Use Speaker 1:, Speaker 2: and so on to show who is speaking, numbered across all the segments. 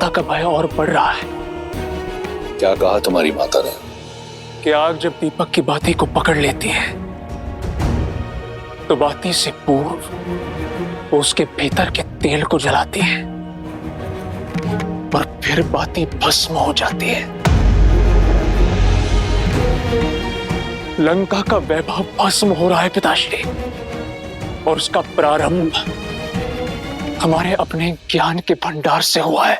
Speaker 1: माता का भय और बढ़ रहा है।
Speaker 2: क्या कहा तुम्हारी माता ने?
Speaker 1: कि आग जब दीपक की बाती को पकड़ लेती है तो बाती से पूर्व वो उसके भीतर के तेल को जलाती है और फिर बाती भस्म हो जाती है। लंका का वैभव भस्म हो रहा है पिताश्री, और उसका प्रारंभ हमारे अपने ज्ञान के भंडार से हुआ है।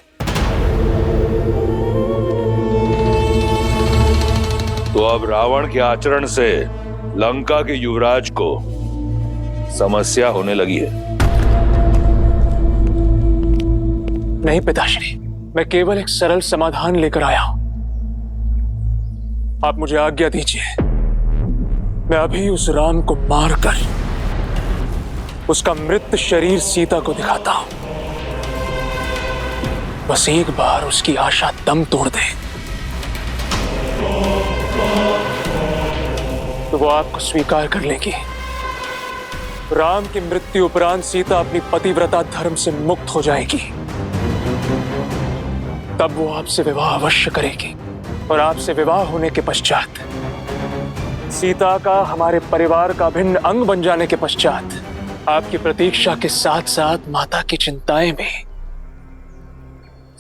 Speaker 2: तो अब रावण के आचरण से लंका के युवराज को समस्या होने लगी है।
Speaker 1: नहीं पिताश्री, मैं केवल एक सरल समाधान लेकर आया हूं। आप मुझे आज्ञा दीजिए, मैं अभी उस राम को मारकर उसका मृत शरीर सीता को दिखाता हूं। बस एक बार उसकी आशा दम तोड़ दे तो वो आपको स्वीकार कर लेगी। राम की मृत्यु उपरांत सीता अपनी पतिव्रता धर्म से मुक्त हो जाएगी। तब वो आपसे विवाह अवश्य करेगी, और आपसे विवाह होने के पश्चात सीता का हमारे परिवार का भिन्न अंग बन जाने के पश्चात आपकी प्रतीक्षा के साथ साथ माता की चिंताएं भी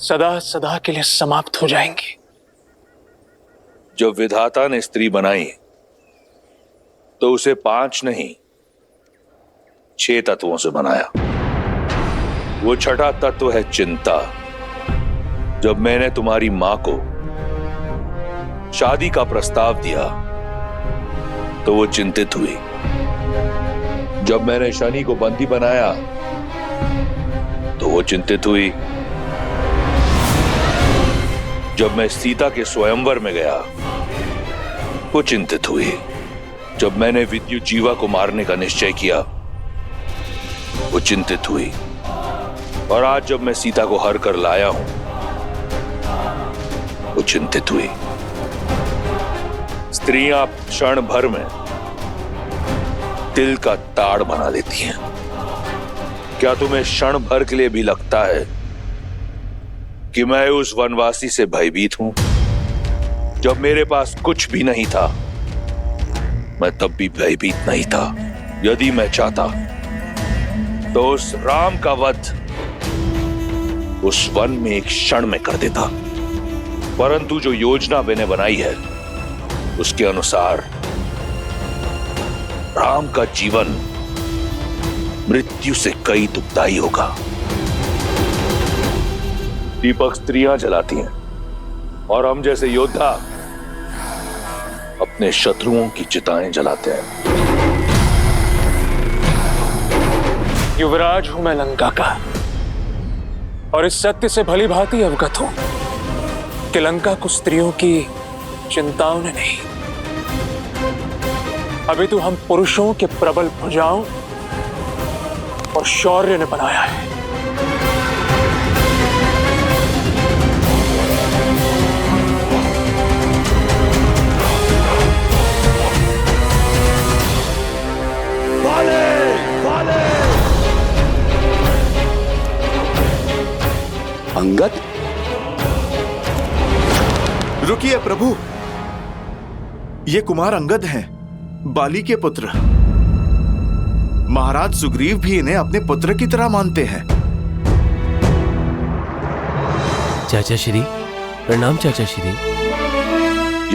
Speaker 1: सदा सदा के लिए समाप्त हो जाएंगी।
Speaker 2: जब विधाता ने स्त्री बनाई तो उसे 5 नहीं 6 तत्वों से बनाया। वो छठा तत्व है चिंता। जब मैंने तुम्हारी मां को शादी का प्रस्ताव दिया तो वो चिंतित हुई। जब मैंने शनि को बंदी बनाया तो वो चिंतित हुई। जब मैं सीता के स्वयंवर में गया वो चिंतित हुई। जब मैंने विद्युत जीवा को मारने का निश्चय किया वो चिंतित हुई। और आज जब मैं सीता को हर कर लाया हूं वो चिंतित हुई। स्त्रियां क्षण भर में दिल का ताड़ बना लेती हैं। क्या तुम्हें क्षण भर के लिए भी लगता है कि मैं उस वनवासी से भयभीत हूं? जब मेरे पास कुछ भी नहीं था मैं तब भी भयभीत नहीं था। यदि मैं चाहता तो उस राम का वध उस वन में एक क्षण में कर देता, परंतु जो योजना मैंने बनाई है उसके अनुसार राम का जीवन मृत्यु से कई दुखदाई होगा। दीपक स्त्रियां जलाती हैं और हम जैसे योद्धा अपने शत्रुओं की चिताएं जलाते हैं।
Speaker 1: युवराज हूं मैं लंका का, और इस सत्य से भली भांति अवगत हूं कि लंका को स्त्रियों की चिंताओं ने नहीं, अभी तो हम पुरुषों के प्रबल भुजाओं और शौर्य ने बनाया है।
Speaker 3: अंगद,
Speaker 4: रुकिए प्रभु, ये कुमार अंगद हैं, बाली के पुत्र। महाराज सुग्रीव भी इन्हें अपने पुत्र की तरह मानते हैं।
Speaker 5: चाचा श्री प्रणाम। चाचा श्री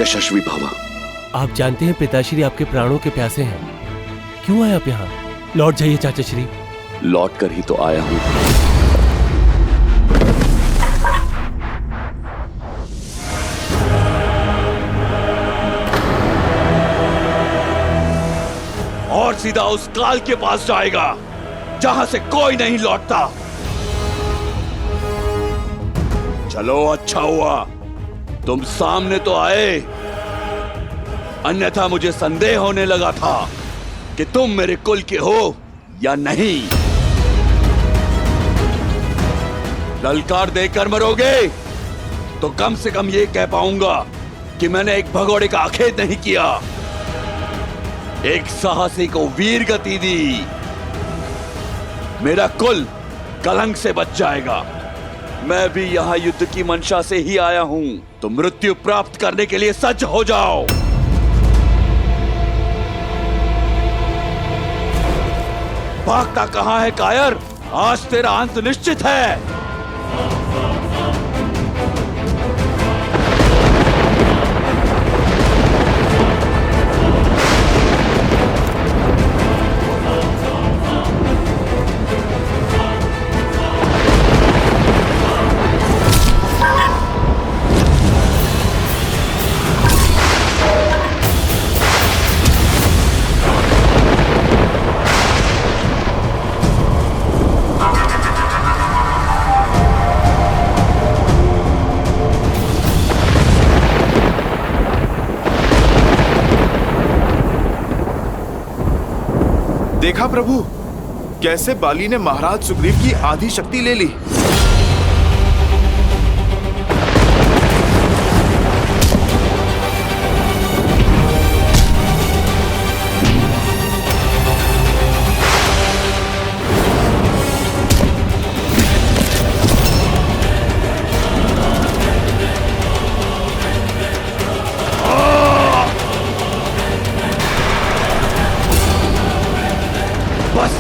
Speaker 3: यशस्वी भव।
Speaker 5: आप जानते हैं पिताश्री आपके प्राणों के प्यासे हैं। क्यों आए आप यहाँ? लौट जाइए चाचा श्री।
Speaker 3: लौट कर ही तो आया हूं।
Speaker 6: और सीधा उस काल के पास जाएगा जहां से कोई नहीं लौटता। चलो, अच्छा हुआ तुम सामने तो आए, अन्यथा मुझे संदेह होने लगा था कि तुम मेरे कुल के हो या नहीं। ललकार देकर मरोगे तो कम से कम ये कह पाऊंगा कि मैंने एक भगोड़े का आखेट नहीं किया, एक साहसी को वीर गति दी। मेरा कुल कलंक से बच जाएगा। मैं भी यहाँ युद्ध की मंशा से ही आया हूँ, तो मृत्यु प्राप्त करने के लिए सज्ज हो जाओ। भागता कहाँ है कायर? आज तेरा अंत निश्चित है।
Speaker 4: देखा प्रभु, कैसे बाली ने महाराज सुग्रीव की आधी शक्ति ले ली।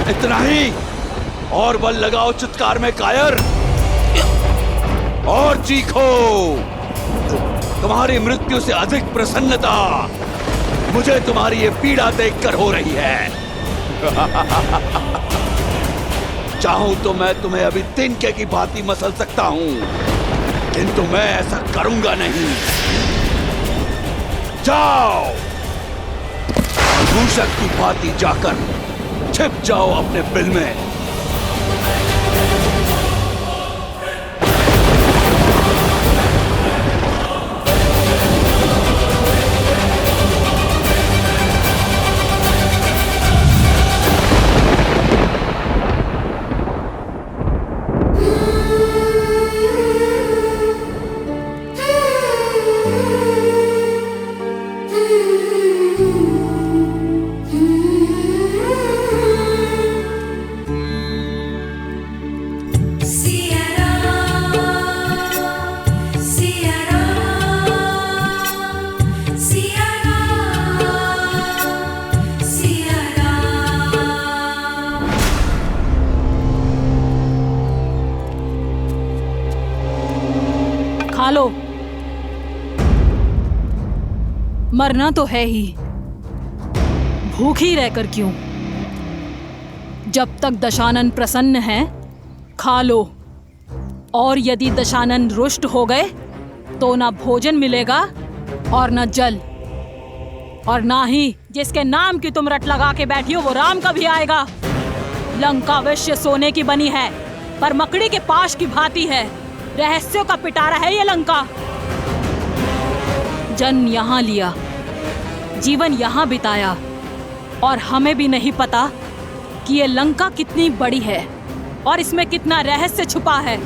Speaker 6: इतना ही, और बल लगाओ चित्कार में कायर, और चीखो। तुम्हारी मृत्यु से अधिक प्रसन्नता मुझे तुम्हारी ये पीड़ा देखकर हो रही है। चाहूं तो मैं तुम्हें अभी तिनके की भांति मसल सकता हूं, किंतु मैं ऐसा करूंगा नहीं। जाओ, दूषक की भांति जाकर छिप जाओ अपने बिल में।
Speaker 7: खा लो, मरना तो है ही, भूखी रहकर क्यों? जब तक दशानन प्रसन्न है खा लो, और यदि दशानन रुष्ट हो गए तो ना भोजन मिलेगा और ना जल, और ना ही जिसके नाम की तुम रट लगा के बैठी हो वो राम कभी आएगा। लंका अवश्य सोने की बनी है, पर मकड़ी के पाश की भांति है। रहस्यों का पिटारा है ये लंका। जन्म यहाँ लिया, जीवन यहाँ बिताया, और हमें भी नहीं पता कि ये लंका कितनी बड़ी है और इसमें कितना रहस्य छुपा है।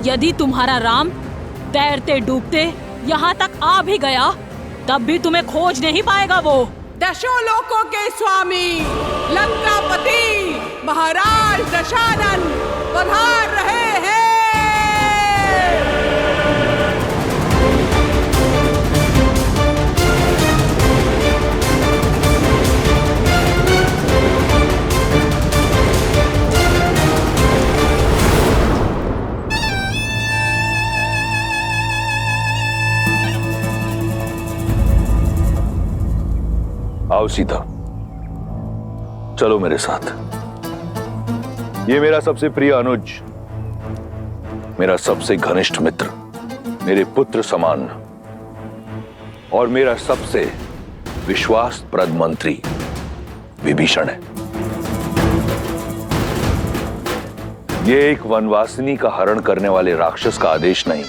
Speaker 7: यदि तुम्हारा राम तैरते डूबते यहाँ तक आ भी गया तब भी तुम्हें खोज नहीं पाएगा। वो
Speaker 8: दशों लोकों के स्वामी लंकापति महाराज दशानन पधार रहे हैं।
Speaker 2: आओ सीता, चलो मेरे साथ। ये मेरा सबसे प्रिय अनुज, मेरा सबसे घनिष्ठ मित्र, मेरे पुत्र समान और मेरा सबसे विश्वासप्रद मंत्री विभीषण है। ये एक वनवासिनी का हरण करने वाले राक्षस का आदेश नहीं,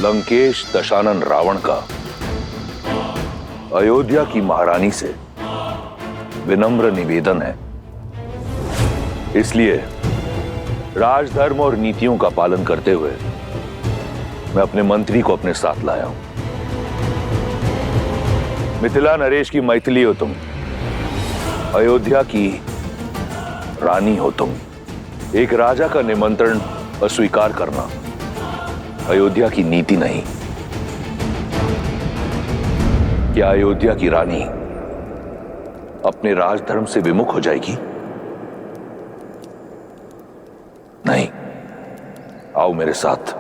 Speaker 2: लंकेश दशानन रावण का अयोध्या की महारानी से विनम्र निवेदन है। इसलिए राजधर्म और नीतियों का पालन करते हुए मैं अपने मंत्री को अपने साथ लाया हूं। मिथिला नरेश की मैथिली हो तुम, अयोध्या की रानी हो तुम, एक राजा का निमंत्रण अस्वीकार करना अयोध्या की नीति नहीं। क्या अयोध्या की रानी अपने राजधर्म से विमुख हो जाएगी? नहीं। आओ मेरे साथ।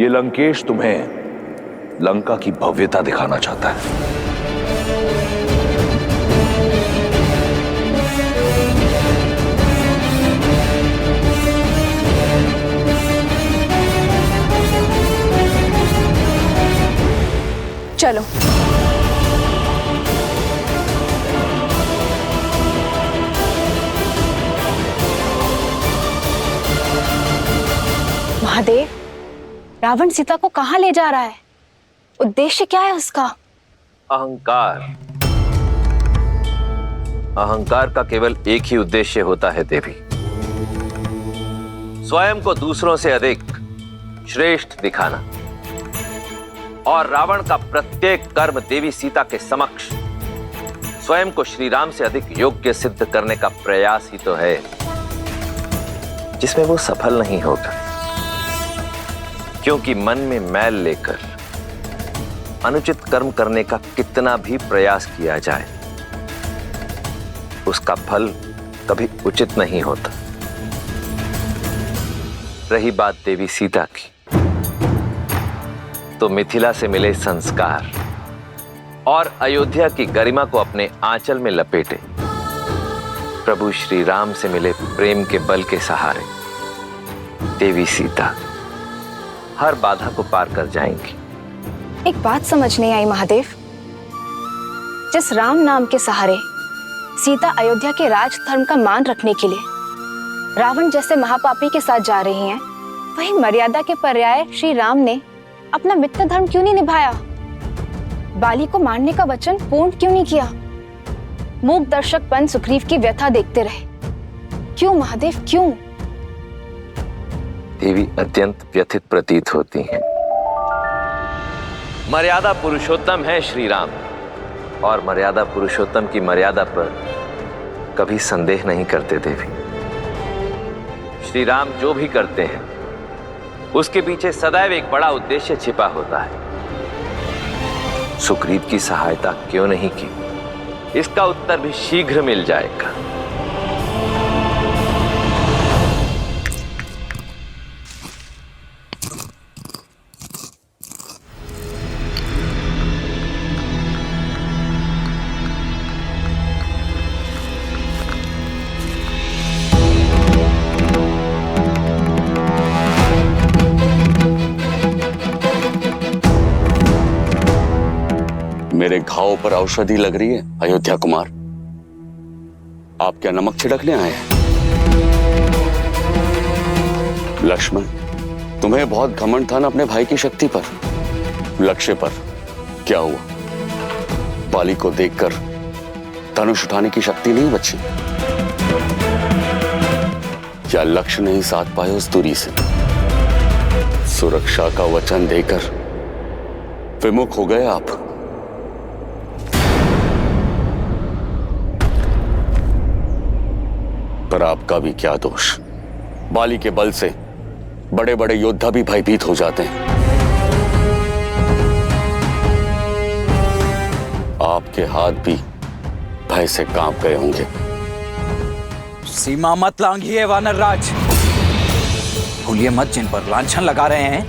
Speaker 2: ये लंकेश तुम्हें लंका की भव्यता दिखाना चाहता है।
Speaker 9: चलो। महादेव, रावण सीता को कहाँ ले जा रहा है? उद्देश्य क्या है उसका?
Speaker 10: अहंकार। अहंकार का केवल एक ही उद्देश्य होता है देवी, स्वयं को दूसरों से अधिक श्रेष्ठ दिखाना। और रावण का प्रत्येक कर्म देवी सीता के समक्ष स्वयं को श्री राम से अधिक योग्य सिद्ध करने का प्रयास ही तो है, जिसमें वो सफल नहीं होगा। क्योंकि मन में मैल लेकर अनुचित कर्म करने का कितना भी प्रयास किया जाए, उसका फल कभी उचित नहीं होता। रही बात देवी सीता की, तो मिथिला से मिले संस्कार और अयोध्या की गरिमा को अपने आंचल में लपेटे प्रभु श्री राम से मिले प्रेम के बल के सहारे देवी सीता हर बाधा को पार कर जाएंगी।
Speaker 9: एक बात समझ नहीं आई महादेव, जिस राम नाम के सहारे सीता अयोध्या के राजधर्म का मान रखने के लिए रावण जैसे महापापी के साथ जा रही हैं, वही मर्यादा के पर्याय श्री राम ने अपना मित्र धर्म क्यों नहीं निभाया? बाली को मारने का वचन पूर्ण क्यों नहीं किया? मूक दर्शक बन सुग्रीव की व्यथा देखते रहे। क्यों महादेव, क्यों?
Speaker 10: देवी अत्यंत व्यथित प्रतीत होती हैं। मर्यादा पुरुषोत्तम है श्री राम, और मर्यादा पुरुषोत्तम की मर्यादा पर कभी संदेह नहीं करते देवी। श्री राम जो भी करते हैं उसके पीछे सदैव एक बड़ा उद्देश्य छिपा होता है। सुग्रीव की सहायता क्यों नहीं की, इसका उत्तर भी शीघ्र मिल जाएगा।
Speaker 3: मेरे घाव पर औषधि लग रही है अयोध्या कुमार। आप क्या नमक छिड़कने आए हैं? लक्ष्मण, तुम्हें बहुत घमंड था ना अपने भाई की शक्ति पर, लक्ष्य पर। क्या हुआ? बाली को देखकर धनुष उठाने की शक्ति नहीं बची? क्या लक्ष्य नहीं साध पाए उस दूरी से? सुरक्षा का वचन देकर विमुख हो गए आप। पर आपका भी क्या दोष? बाली के बल से बड़े बड़े योद्धा भी भयभीत हो जाते हैं। आपके हाथ भी भय से कांप गए होंगे।
Speaker 11: सीमा मत लांघिए वानर राज। भूलिए मत, जिन पर लांछन लगा रहे हैं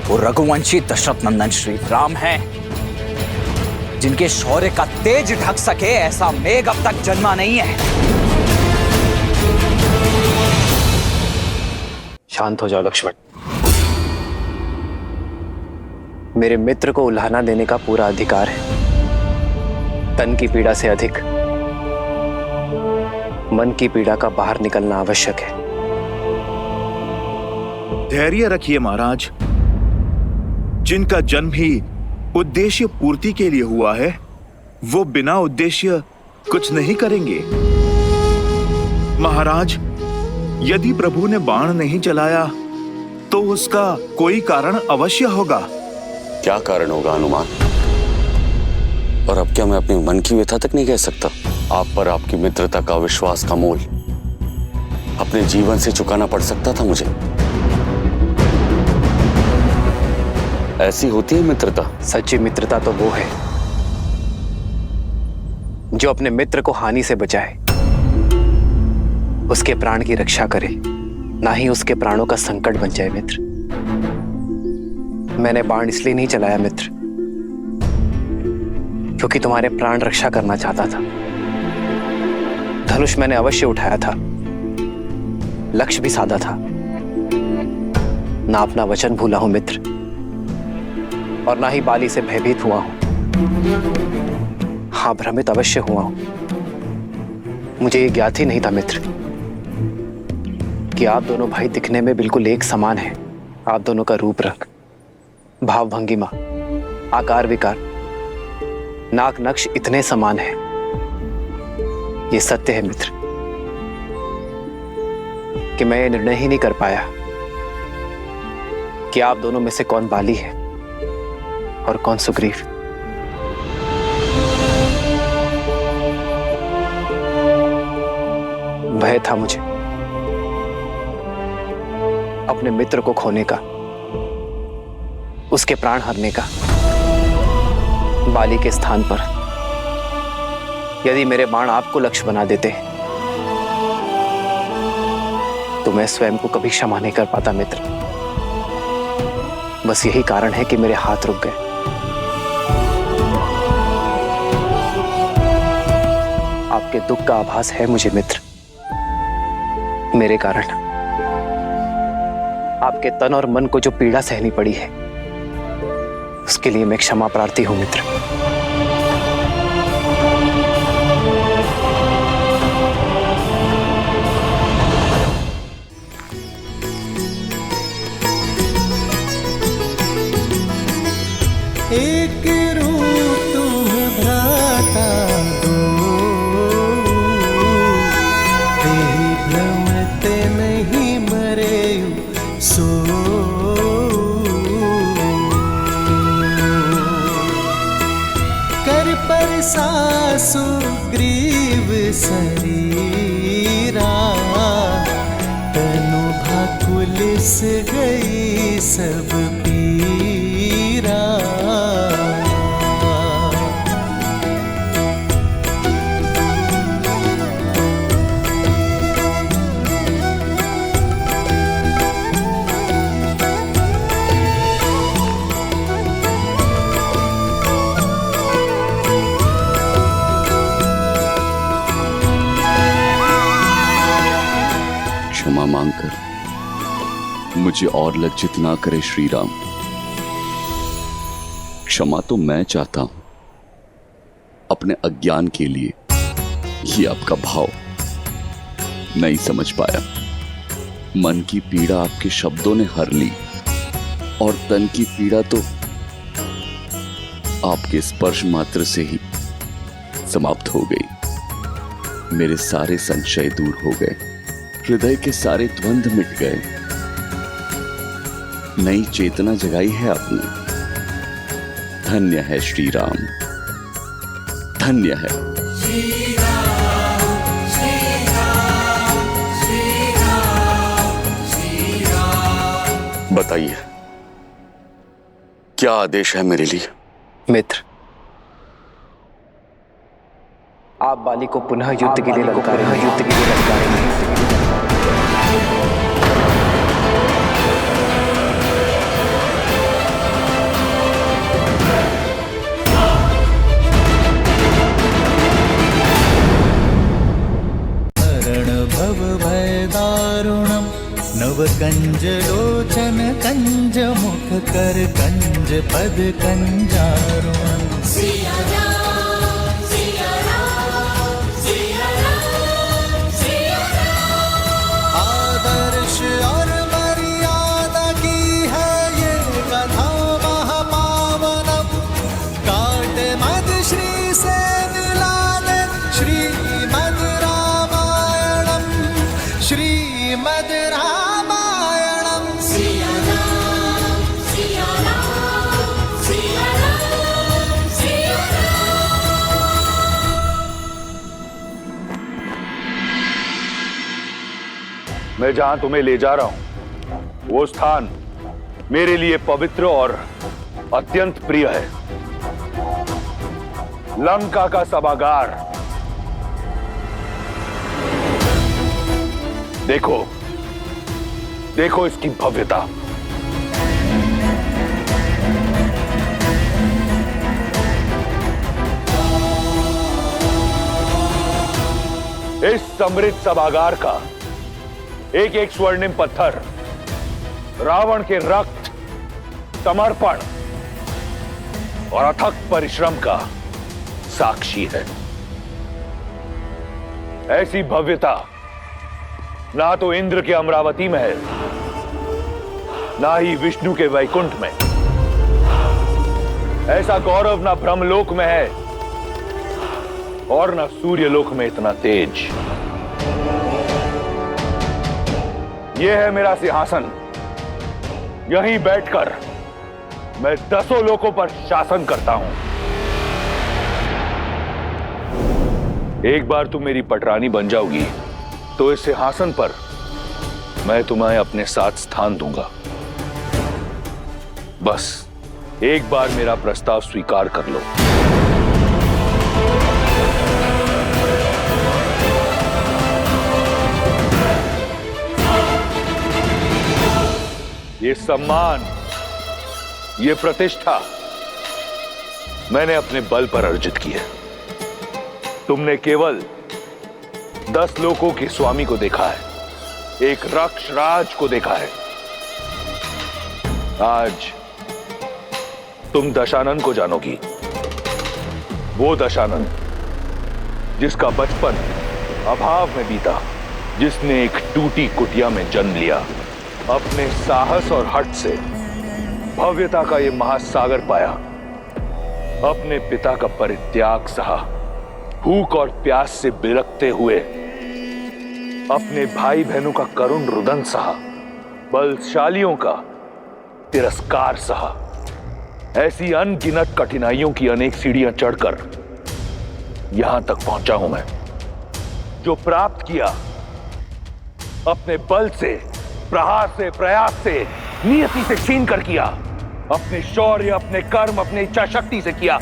Speaker 11: वो रघुवंशी दशरथ नंदन श्री राम हैं, जिनके शौर्य का तेज ढक सके ऐसा मेघ अब तक जन्मा नहीं है।
Speaker 1: शांत हो जाओ लक्ष्मण। मेरे मित्र को उल्हाना देने का पूरा अधिकार है। तन की पीड़ा से अधिक मन की पीड़ा का बाहर निकलना आवश्यक है।
Speaker 4: धैर्य रखिए महाराज। जिनका जन्म ही उद्देश्य पूर्ति के लिए हुआ है, वो बिना उद्देश्य कुछ नहीं करेंगे। महाराज, यदि प्रभु ने बाण नहीं चलाया तो उसका कोई कारण अवश्य होगा।
Speaker 3: क्या कारण होगा हनुमान? और अब क्या मैं अपने मन की व्यथा तक नहीं कह सकता? आप पर आपकी मित्रता का विश्वास का मोल अपने जीवन से चुकाना पड़ सकता था मुझे। ऐसी होती है मित्रता।
Speaker 12: सच्ची मित्रता तो वो है जो अपने मित्र को हानि से बचाए, उसके प्राण की रक्षा करे, ना ही उसके प्राणों का संकट बन जाए। मित्र, मैंने बाण इसलिए नहीं चलाया मित्र क्योंकि तुम्हारे प्राण रक्षा करना चाहता था। धनुष मैंने अवश्य उठाया था, लक्ष्य भी साधा था, ना अपना वचन भूला हूं मित्र, और ना ही बाली से भयभीत हुआ हूं। हाँ, भ्रमित अवश्य हुआ हूं। मुझे ये ज्ञात ही नहीं था मित्र कि आप दोनों भाई दिखने में बिल्कुल एक समान हैं। आप दोनों का रूप रंग, भाव भंगिमा, आकार विकार, नाक नक्श इतने समान हैं। ये सत्य है मित्र कि मैं ये निर्णय ही नहीं कर पाया कि आप दोनों में से कौन बाली है और कौन सुग्रीव। भय था मुझे अपने मित्र को खोने का, उसके प्राण हरने का। बाली के स्थान पर यदि मेरे बाण आपको लक्ष्य बना देते तो मैं स्वयं को कभी क्षमा नहीं कर पाता मित्र। बस यही कारण है कि मेरे हाथ रुक गए। आपके दुख का आभास है मुझे मित्र। मेरे कारण आपके तन और मन को जो पीड़ा सहनी पड़ी है, उसके लिए मैं क्षमा प्रार्थी हूं मित्र।
Speaker 13: एक रूप तुम भ्राता दो, तेहि भ्रमत नहीं मरे सो। कर पर सासु ग्रीव शरीरा, तनु भाकुलिस गई सब पीरा।
Speaker 3: क्षमा मांगकर मुझे और लज्जित ना करे श्री राम। क्षमा तो मैं चाहता हूं अपने अज्ञान के लिए। ये आपका भाव नहीं समझ पाया। मन की पीड़ा आपके शब्दों ने हर ली और तन की पीड़ा तो आपके स्पर्श मात्र से ही समाप्त हो गई। मेरे सारे संशय दूर हो गए, हृदय के सारे द्वंद्व मिट गए। नई चेतना जगाई है आपने। धन्य है श्री राम, धन्य है। बताइए, क्या आदेश है मेरे लिए?
Speaker 12: मित्र, आप बाली को पुनः युद्ध के लिए ललकारेंगे।
Speaker 13: भव भय दारुणम नव कंज लोचन कंज मुख कर कंज पद कंजारुणम। आदर्श और मर्यादा की है ये कथा महापावनम। काट मद श्री से मिलाने श्रीमद रामायणम, श्रीमद रामायणम। सिया राम, सिया राम, सिया राम, सिया राम।
Speaker 2: मैं जहां तुम्हें ले जा रहा हूं वो स्थान मेरे लिए पवित्र और अत्यंत प्रिय है। लंका का सभागार। देखो, देखो इसकी भव्यता। इस समृद्ध सभागार का एक एक स्वर्णिम पत्थर रावण के रक्त, समर्पण और अथक परिश्रम का साक्षी है। ऐसी भव्यता ना तो इंद्र के अमरावती में है, ना ही विष्णु के वैकुंठ में। ऐसा गौरव ना ब्रह्मलोक में है और ना सूर्यलोक में इतना तेज। यह है मेरा सिंहासन। यहीं बैठकर मैं 10 लोकों पर शासन करता हूं। एक बार तुम मेरी पटरानी बन जाओगी तो इस सिंहासन पर मैं तुम्हें अपने साथ स्थान दूंगा। बस एक बार मेरा प्रस्ताव स्वीकार कर लो। ये सम्मान, ये प्रतिष्ठा मैंने अपने बल पर अर्जित की है। तुमने केवल 10 लोकों के स्वामी को देखा है, एक रक्ष राज को देखा है। आज तुम दशानन को जानोगी। वो दशानन जिसका बचपन अभाव में बीता, जिसने एक टूटी कुटिया में जन्म लिया, अपने साहस और हठ से भव्यता का ये महासागर पाया, अपने पिता का परित्याग सहा, भूख और प्यास से बिलखते हुए अपने भाई बहनों का करुण रुदन सहा, बलशालियों का तिरस्कार सहा। ऐसी अनगिनत कठिनाइयों की अनेक सीढ़ियां चढ़कर यहां तक पहुंचा हूं मैं। जो प्राप्त किया अपने बल से, प्रहार से, प्रयास से, नियति से छीन कर किया। अपने शौर्य, अपने कर्म, अपने इच्छा शक्ति से किया।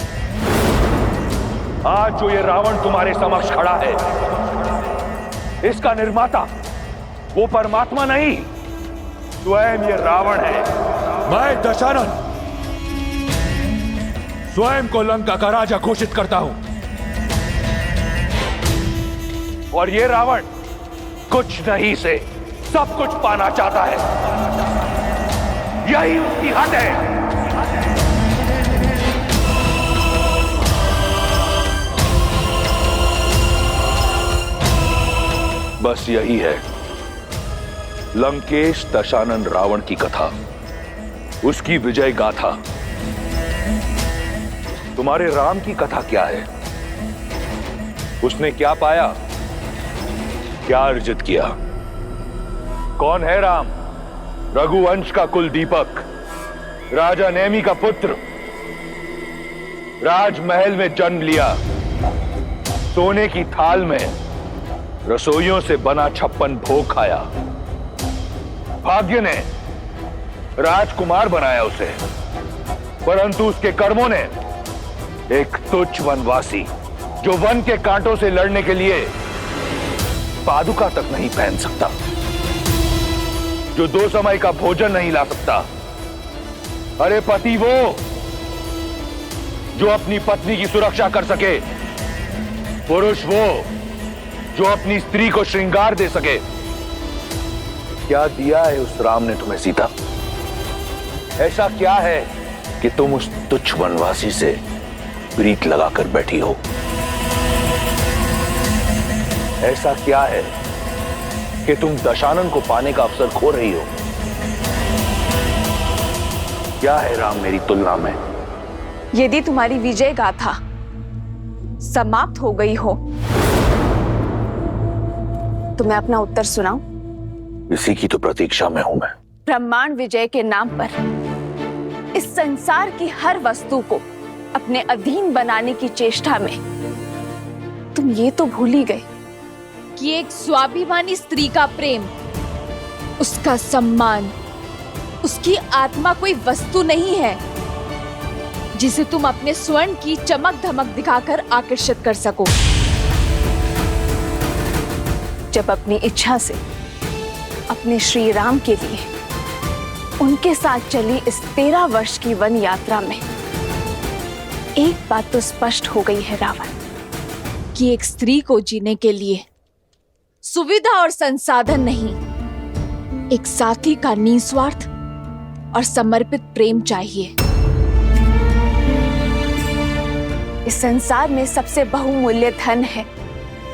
Speaker 2: आज जो ये रावण तुम्हारे समक्ष खड़ा है, इसका निर्माता वो परमात्मा नहीं, स्वयं ये रावण है। मैं दशानन स्वयं को लंका का राजा घोषित करता हूं, और ये रावण कुछ नहीं से सब कुछ पाना चाहता है। यही उसकी हद है। बस यही है लंकेश दशानन रावण की कथा, उसकी विजय गाथा। तुम्हारे राम की कथा क्या है? उसने क्या पाया, क्या अर्जित किया? कौन है राम? रघुवंश का कुल दीपक, राजा नेमी का पुत्र, राजमहल में जन्म लिया, सोने की थाल में रसोइयों से बना 56 भोग खाया। भाग्य ने राजकुमार बनाया उसे, परंतु उसके कर्मों ने एक तुच्छ वनवासी, जो वन के कांटों से लड़ने के लिए पादुका तक नहीं पहन सकता, जो 2 समय का भोजन नहीं ला सकता। अरे पति वो जो अपनी पत्नी की सुरक्षा कर सके, पुरुष वो जो अपनी स्त्री को श्रृंगार दे सके। क्या दिया है उस राम ने तुम्हें सीता? ऐसा क्या है कि तुम उस तुच्छ वनवासी से प्रीत लगाकर बैठी हो? ऐसा क्या है कि तुम दशानन को पाने का अवसर खो रही हो? क्या है राम मेरी तुलना में?
Speaker 14: यदि तुम्हारी विजय गाथा समाप्त हो गई हो तो मैं अपना उत्तर सुनाऊं?
Speaker 2: इसी की तो प्रतीक्षा में हूं मैं।
Speaker 14: ब्रह्मांड विजय के नाम पर इस संसार की हर वस्तु को अपने अधीन बनाने की चेष्टा में तुम ये तो भूल ही गए कि एक स्वाभिमानी स्त्री का प्रेम उसका सम्मान, उसकी आत्मा कोई वस्तु नहीं है जिसे तुम अपने स्वर्ण की चमक धमक दिखाकर आकर्षित कर सको। जब अपनी इच्छा से अपने श्री राम के लिए उनके साथ चली इस 13 वर्ष की वन यात्रा में एक बात तो स्पष्ट हो गई है रावण, कि एक स्त्री को जीने के लिए सुविधा और संसाधन नहीं, एक साथी का निस्वार्थ और समर्पित प्रेम चाहिए। इस संसार में सबसे बहुमूल्य धन है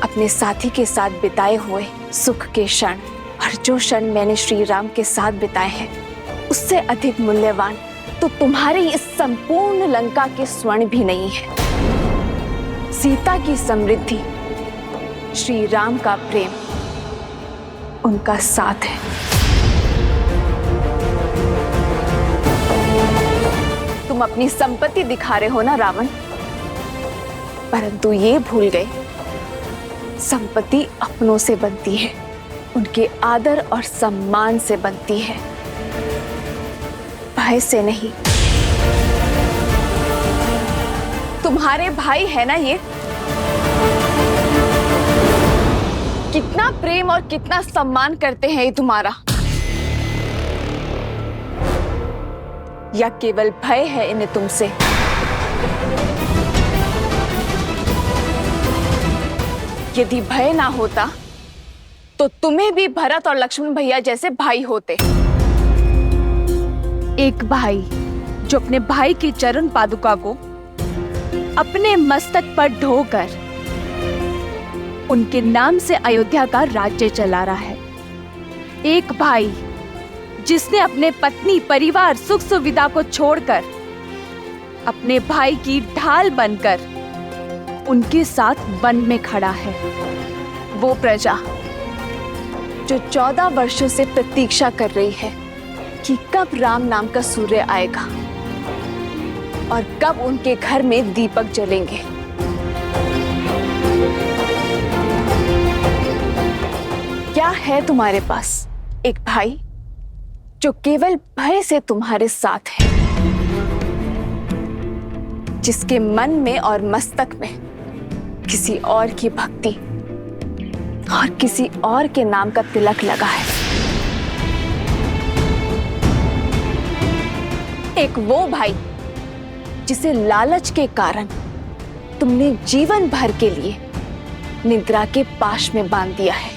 Speaker 14: अपने साथी के साथ बिताए हुए सुख के क्षण, और जो क्षण मैंने श्री राम के साथ बिताए हैं उससे अधिक मूल्यवान तो तुम्हारी इस संपूर्ण लंका के स्वर्ण भी नहीं है। सीता की समृद्धि, श्री राम का प्रेम, उनका साथ है। तुम अपनी संपत्ति दिखा रहे हो ना रावण, परंतु ये भूल गए संपत्ति अपनों से बनती है, उनके आदर और सम्मान से बनती है, भय से नहीं। तुम्हारे भाई है ना ये, कितना प्रेम और कितना सम्मान करते हैं ये तुम्हारा, या केवल भय है इन्हें तुमसे? यदि भय ना होता तो तुम्हें भी भरत और लक्ष्मण भैया जैसे भाई होते। एक भाई जो अपने भाई की चरण पादुका को अपने मस्तक पर ढोकर उनके नाम से अयोध्या का राज्य चला रहा है। एक भाई जिसने अपने पत्नी, परिवार, सुख सुविधा को छोड़कर अपने भाई की ढाल बनकर उनके साथ वन में खड़ा है। वो प्रजा जो 14 वर्षों से प्रतीक्षा कर रही है कि कब राम नाम का सूर्य आएगा और कब उनके घर में दीपक जलेंगे। क्या है तुम्हारे पास एक भाई जो केवल भय से तुम्हारे साथ है, जिसके मन में और मस्तक में किसी और की भक्ति और किसी और के नाम का तिलक लगा है। एक वो भाई जिसे लालच के कारण तुमने जीवन भर के लिए निद्रा के पाश में बांध दिया है।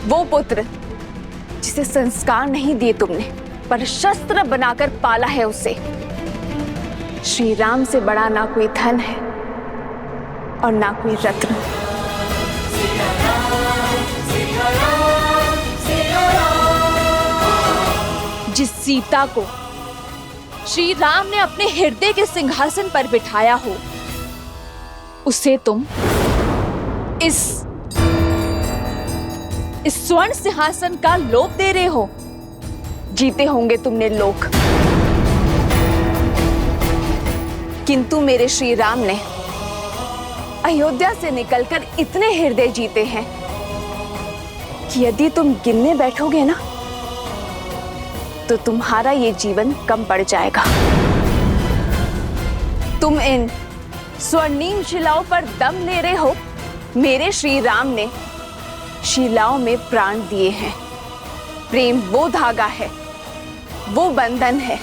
Speaker 14: वो पुत्र जिसे संस्कार नहीं दिए तुमने, पर शस्त्र बनाकर पाला है उसे। श्री राम से बड़ा ना कोई धन है और ना कोई रत्न। जिस सीता को श्री राम ने अपने हृदय के सिंहासन पर बिठाया हो, उसे तुम इस स्वर्ण सिंहासन का लोभ दे रहे हो। जीते होंगे तुमने लोक, किंतु मेरे श्री राम ने अयोध्या से निकलकर इतने हृदय जीते हैं कि यदि तुम गिनने बैठोगे ना तो तुम्हारा ये जीवन कम पड़ जाएगा। तुम इन स्वर्णिम शिलाओं पर दम ले रहे हो। मेरे श्री राम ने शिलाओं में प्राण दिए हैं। प्रेम वो धागा है, वो बंधन है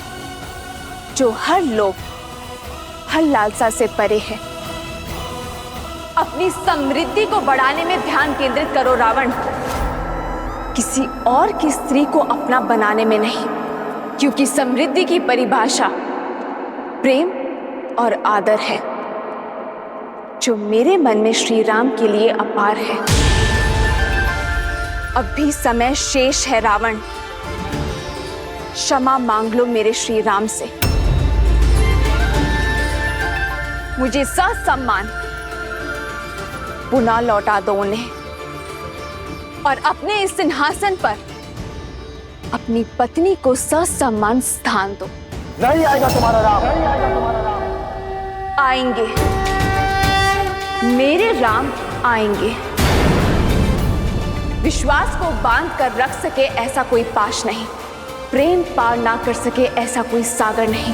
Speaker 14: जो हर लोभ, हर लालसा से परे है। अपनी समृद्धि को बढ़ाने में ध्यान केंद्रित करो रावण, किसी और की स्त्री को अपना बनाने में नहीं, क्योंकि समृद्धि की परिभाषा प्रेम और आदर है, जो मेरे मन में श्री राम के लिए अपार है। अब भी समय शेष है रावण, क्षमा मांग लो मेरे श्री राम से। मुझे ससम्मान पुनः लौटा दो उन्हें और अपने इस सिंहासन पर अपनी पत्नी को ससम्मान स्थान दो।
Speaker 15: नहीं आएगा तुम्हारा राम, नहीं आएगा तुम्हारा राम।
Speaker 14: आएंगे, मेरे राम आएंगे। विश्वास को बांध कर रख सके ऐसा कोई पाश नहीं, प्रेम पार ना कर सके ऐसा कोई सागर नहीं।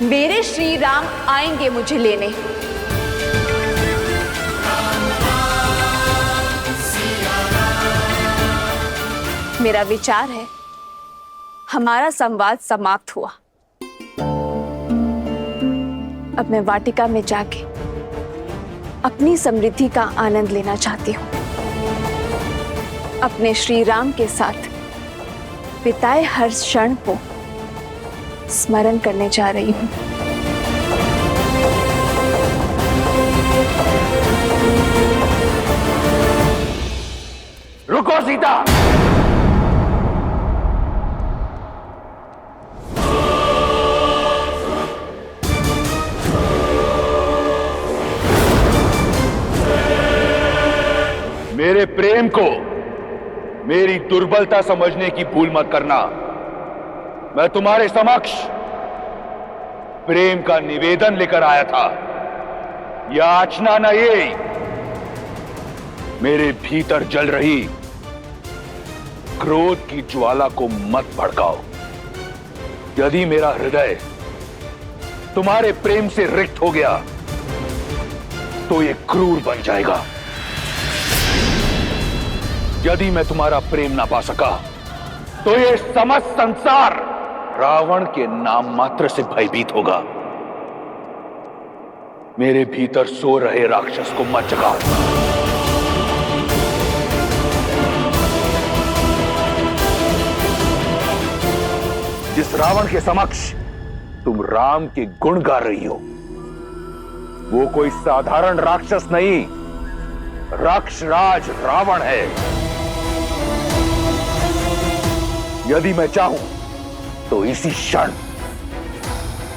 Speaker 14: मेरे श्री राम आएंगे मुझे लेने। मेरा विचार है हमारा संवाद समाप्त हुआ। अब मैं वाटिका में जाके अपनी समृद्धि का आनंद लेना चाहती हूँ। अपने श्री राम के साथ बिताए हर क्षण को स्मरण करने जा रही हूँ।
Speaker 2: रुको सीता। मेरे प्रेम को मेरी दुर्बलता समझने की भूल मत करना। मैं तुम्हारे समक्ष प्रेम का निवेदन लेकर आया था, याचना न ये। मेरे भीतर जल रही क्रोध की ज्वाला को मत भड़काओ। यदि मेरा हृदय तुम्हारे प्रेम से रिक्त हो गया तो ये क्रूर बन जाएगा। यदि मैं तुम्हारा प्रेम ना पा सका तो ये समस्त संसार रावण के नाम मात्र से भयभीत होगा। मेरे भीतर सो रहे राक्षस को मत जगाओ। जिस रावण के समक्ष तुम राम के गुण गा रही हो वो कोई साधारण राक्षस नहीं, राक्षराज रावण है। यदि मैं चाहूं तो इसी क्षण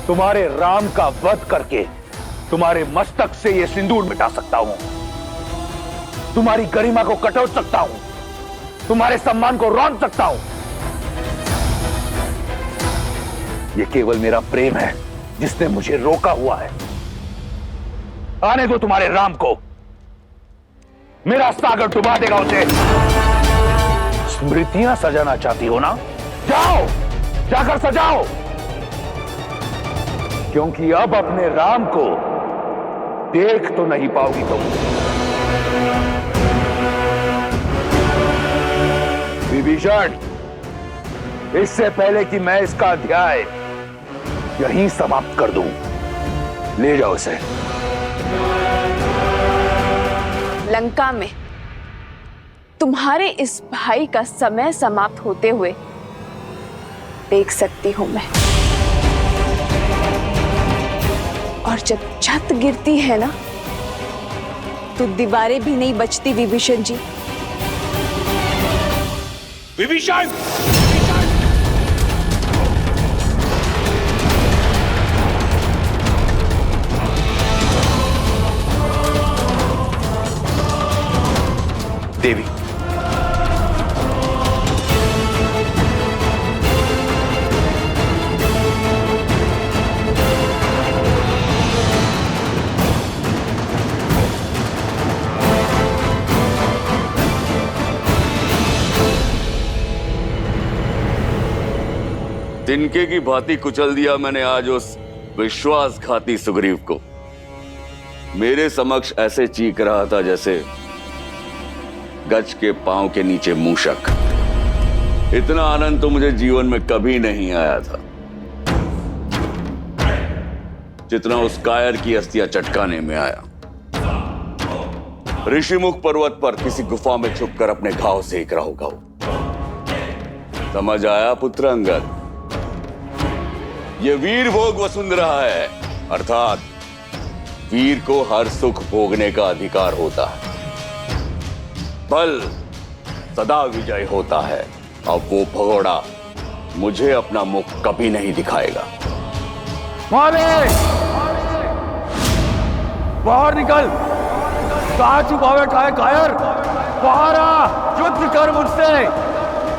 Speaker 2: तुम्हारे राम का वध करके तुम्हारे मस्तक से यह सिंदूर मिटा सकता हूं, तुम्हारी गरिमा को कटोच सकता हूं, तुम्हारे सम्मान को रौंद सकता हूं। यह केवल मेरा प्रेम है जिसने मुझे रोका हुआ है। आने दो तुम्हारे राम को, मेरा सागर डुबा देगा उसे। स्मृतियां सजाना चाहती हो ना? जाओ, जाकर सजाओ, क्योंकि अब अपने राम को देख तो नहीं पाओगी तुम। विभीषण, इससे पहले कि मैं इसका अध्याय यहीं समाप्त कर दूं, ले जाओ इसे।
Speaker 14: लंका में तुम्हारे इस भाई का समय समाप्त होते हुए देख सकती हूं मैं। और जब छत गिरती है ना तो दीवारें भी नहीं बचती विभीषण जी।
Speaker 2: विभीषण! देवी,
Speaker 3: तिनके की भांति कुचल दिया मैंने आज उस विश्वासघाती सुग्रीव को। मेरे समक्ष ऐसे चीख रहा था जैसे गज के पांव के नीचे मूषक। इतना आनंद तो मुझे जीवन में कभी नहीं आया था जितना उस कायर की अस्थियां चटकाने में आया। ऋषिमुख पर्वत पर किसी गुफा में छुपकर अपने घाव सेक रहा होगा वो। समझ आया पुत्र अंगद? ये वीर भोग वसुंधरा है, अर्थात वीर को हर सुख भोगने का अधिकार होता है। बल सदा विजय होता है। अब वो भगोड़ा मुझे अपना मुख कभी नहीं दिखाएगा।
Speaker 6: बाहर निकल, कहां छुपावे काहे कायर? बाहर आ, युद्ध कर मुझसे।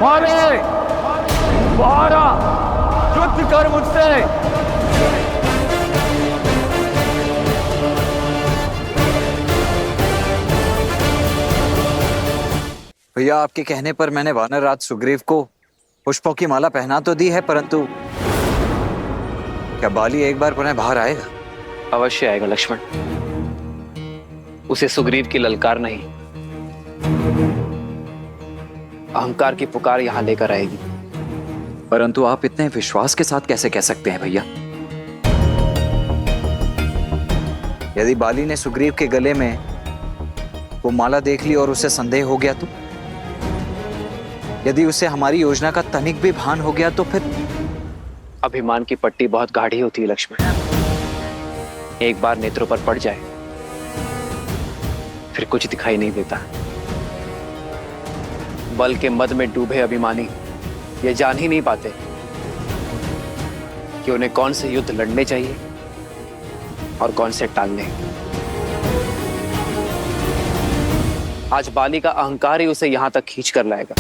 Speaker 6: बाहर आ, युद्ध कर मुझसे।
Speaker 11: भैया, आपके कहने पर मैंने वानर राज सुग्रीव को पुष्पों की माला पहना तो दी है, परंतु क्या बाली एक बार पुनः बाहर आएगा?
Speaker 12: अवश्य आएगा लक्ष्मण। उसे सुग्रीव की ललकार नहीं, अहंकार की पुकार यहां लेकर आएगी।
Speaker 11: परंतु आप इतने विश्वास के साथ कैसे कह सकते हैं भैया? यदि बाली ने सुग्रीव के गले में वो माला देख ली और उसे संदेह हो गया तो? यदि उसे हमारी योजना का तनिक भी भान हो गया तो फिर?
Speaker 12: अभिमान की पट्टी बहुत गाढ़ी होती है लक्ष्मण। एक बार नेत्रों पर पड़ जाए फिर कुछ दिखाई नहीं देता। बल के मद में डूबे अभिमानी ये जान ही नहीं पाते कि उन्हें कौन से युद्ध लड़ने चाहिए और कौन से टालने। आज बाली का अहंकार ही उसे यहां तक खींच कर लाएगा।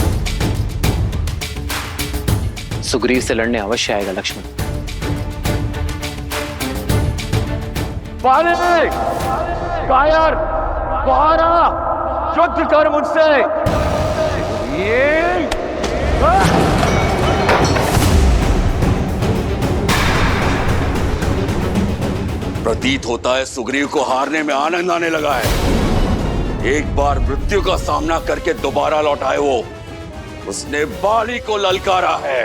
Speaker 12: सुग्रीव से लड़ने अवश्य आएगा लक्ष्मण।
Speaker 15: बाली, कायर, बाहर आ, युद्ध कर मुझसे।
Speaker 6: प्रतीत होता है सुग्रीव को हारने में आनंद आने लगा है। एक बार मृत्यु का सामना करके दोबारा लौट आए वो। उसने बाली को ललकारा है।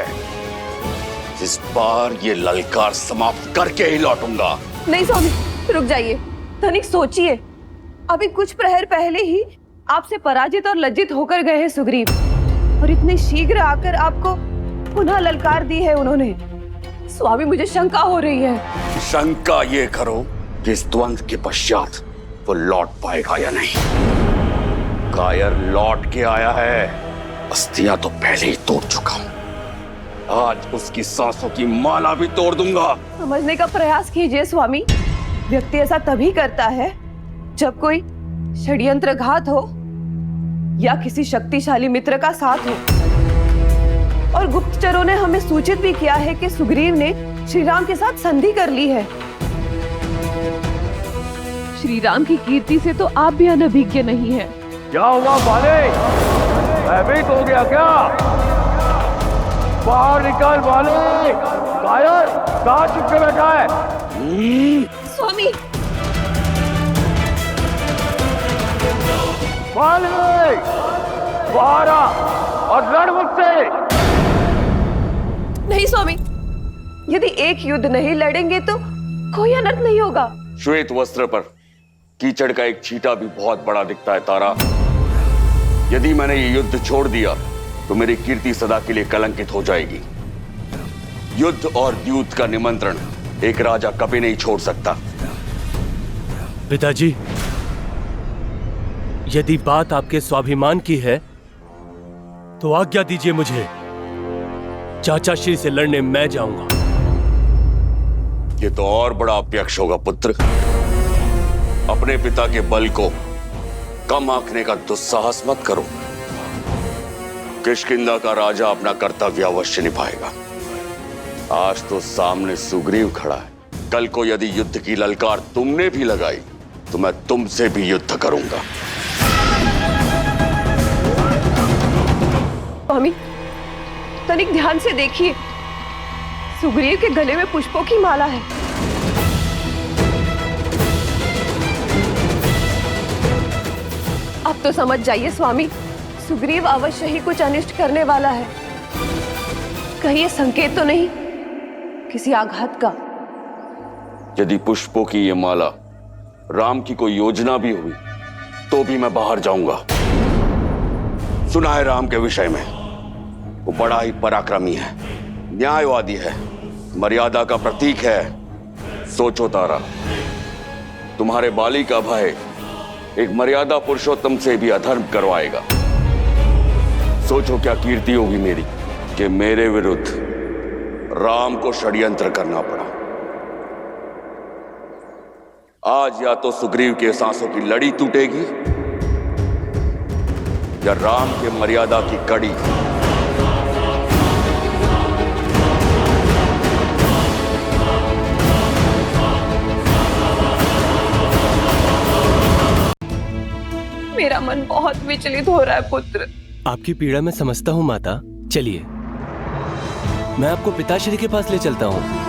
Speaker 6: इस बार ये ललकार समाप्त करके ही लौटूंगा।
Speaker 14: नहीं स्वामी, रुक जाइए। तनिक सोचिए, अभी कुछ प्रहर पहले ही आपसे पराजित और लज्जित होकर गए हैं सुग्रीव, और इतने शीघ्र आकर आपको पुनः ललकार दी है उन्होंने। स्वामी, मुझे शंका हो रही है।
Speaker 6: शंका ये करो कि इस द्वंद्व के पश्चात वो लौट पाएगा या नहीं। कायर लौट के आया है। अस्थियां तो पहले ही तोड़ चुका हूं। आज उसकी सांसों की माला भी तोड़ दूंगा।
Speaker 14: समझने का प्रयास कीजिए स्वामी। व्यक्ति ऐसा तभी करता है जब कोई षड्यंत्रघात हो या किसी शक्तिशाली मित्र का साथ हो। और गुप्तचरों ने हमें सूचित भी किया है कि सुग्रीव ने श्री राम के साथ संधि कर ली है। श्री राम की कीर्ति से तो आप भी अनभिज्ञ नहीं हैं।
Speaker 15: क्या हुआ बाले? भयभीत हो गया क्या? बाहर निकल बाले। कायर, कहाँ चुप के बैठा है?
Speaker 14: स्वामी,
Speaker 15: बाले, बाहर आ और लड़ मुझसे।
Speaker 14: नहीं स्वामी, यदि एक युद्ध नहीं लड़ेंगे तो कोई अनर्थ नहीं होगा।
Speaker 3: श्वेत वस्त्र पर कीचड़ का एक छींटा भी बहुत बड़ा दिखता है तारा। यदि मैंने ये युद्ध छोड़ दिया तो मेरी कीर्ति सदा के लिए कलंकित हो जाएगी। युद्ध और द्यूत का निमंत्रण एक राजा कभी नहीं छोड़ सकता।
Speaker 5: पिताजी, यदि बात आपके स्वाभिमान की है तो आज्ञा दीजिए मुझे। चाचा श्री से लड़ने मैं जाऊंगा।
Speaker 3: ये तो और बड़ा अप्यक्ष होगा पुत्र। अपने पिता के बल को कम आंकने का दुस्साहस मत करो। किष्किंधा का राजा अपना कर्तव्य अवश्य निभाएगा। आज तो सामने सुग्रीव खड़ा है। कल को यदि युद्ध की ललकार तुमने भी लगाई तो मैं तुमसे भी युद्ध करूंगा।
Speaker 14: स्वामी, तनिक ध्यान से देखिए, सुग्रीव के गले में पुष्पों की माला है। अब तो समझ जाइए स्वामी, सुग्रीव अवश्य ही कुछ अनिष्ट करने वाला है। कहीं ये संकेत तो नहीं किसी आघात का?
Speaker 3: यदि पुष्पों की ये माला राम की कोई योजना भी हुई तो भी मैं बाहर जाऊंगा। सुना है राम के विषय में, वो बड़ा ही पराक्रमी है, न्यायवादी है, मर्यादा का प्रतीक है। सोचो तारा, तुम्हारे बाली का भय एक मर्यादा पुरुषोत्तम से भी अधर्म करवाएगा। सोचो क्या कीर्ति होगी मेरी कि मेरे विरुद्ध राम को षड्यंत्र करना पड़ा। आज या तो सुग्रीव के सांसों की लड़ी टूटेगी या राम के मर्यादा की कड़ी।
Speaker 14: मेरा मन बहुत विचलित हो रहा है पुत्र।
Speaker 5: आपकी पीड़ा मैं समझता हूँ माता। चलिए मैं आपको पिताश्री के पास ले चलता हूँ।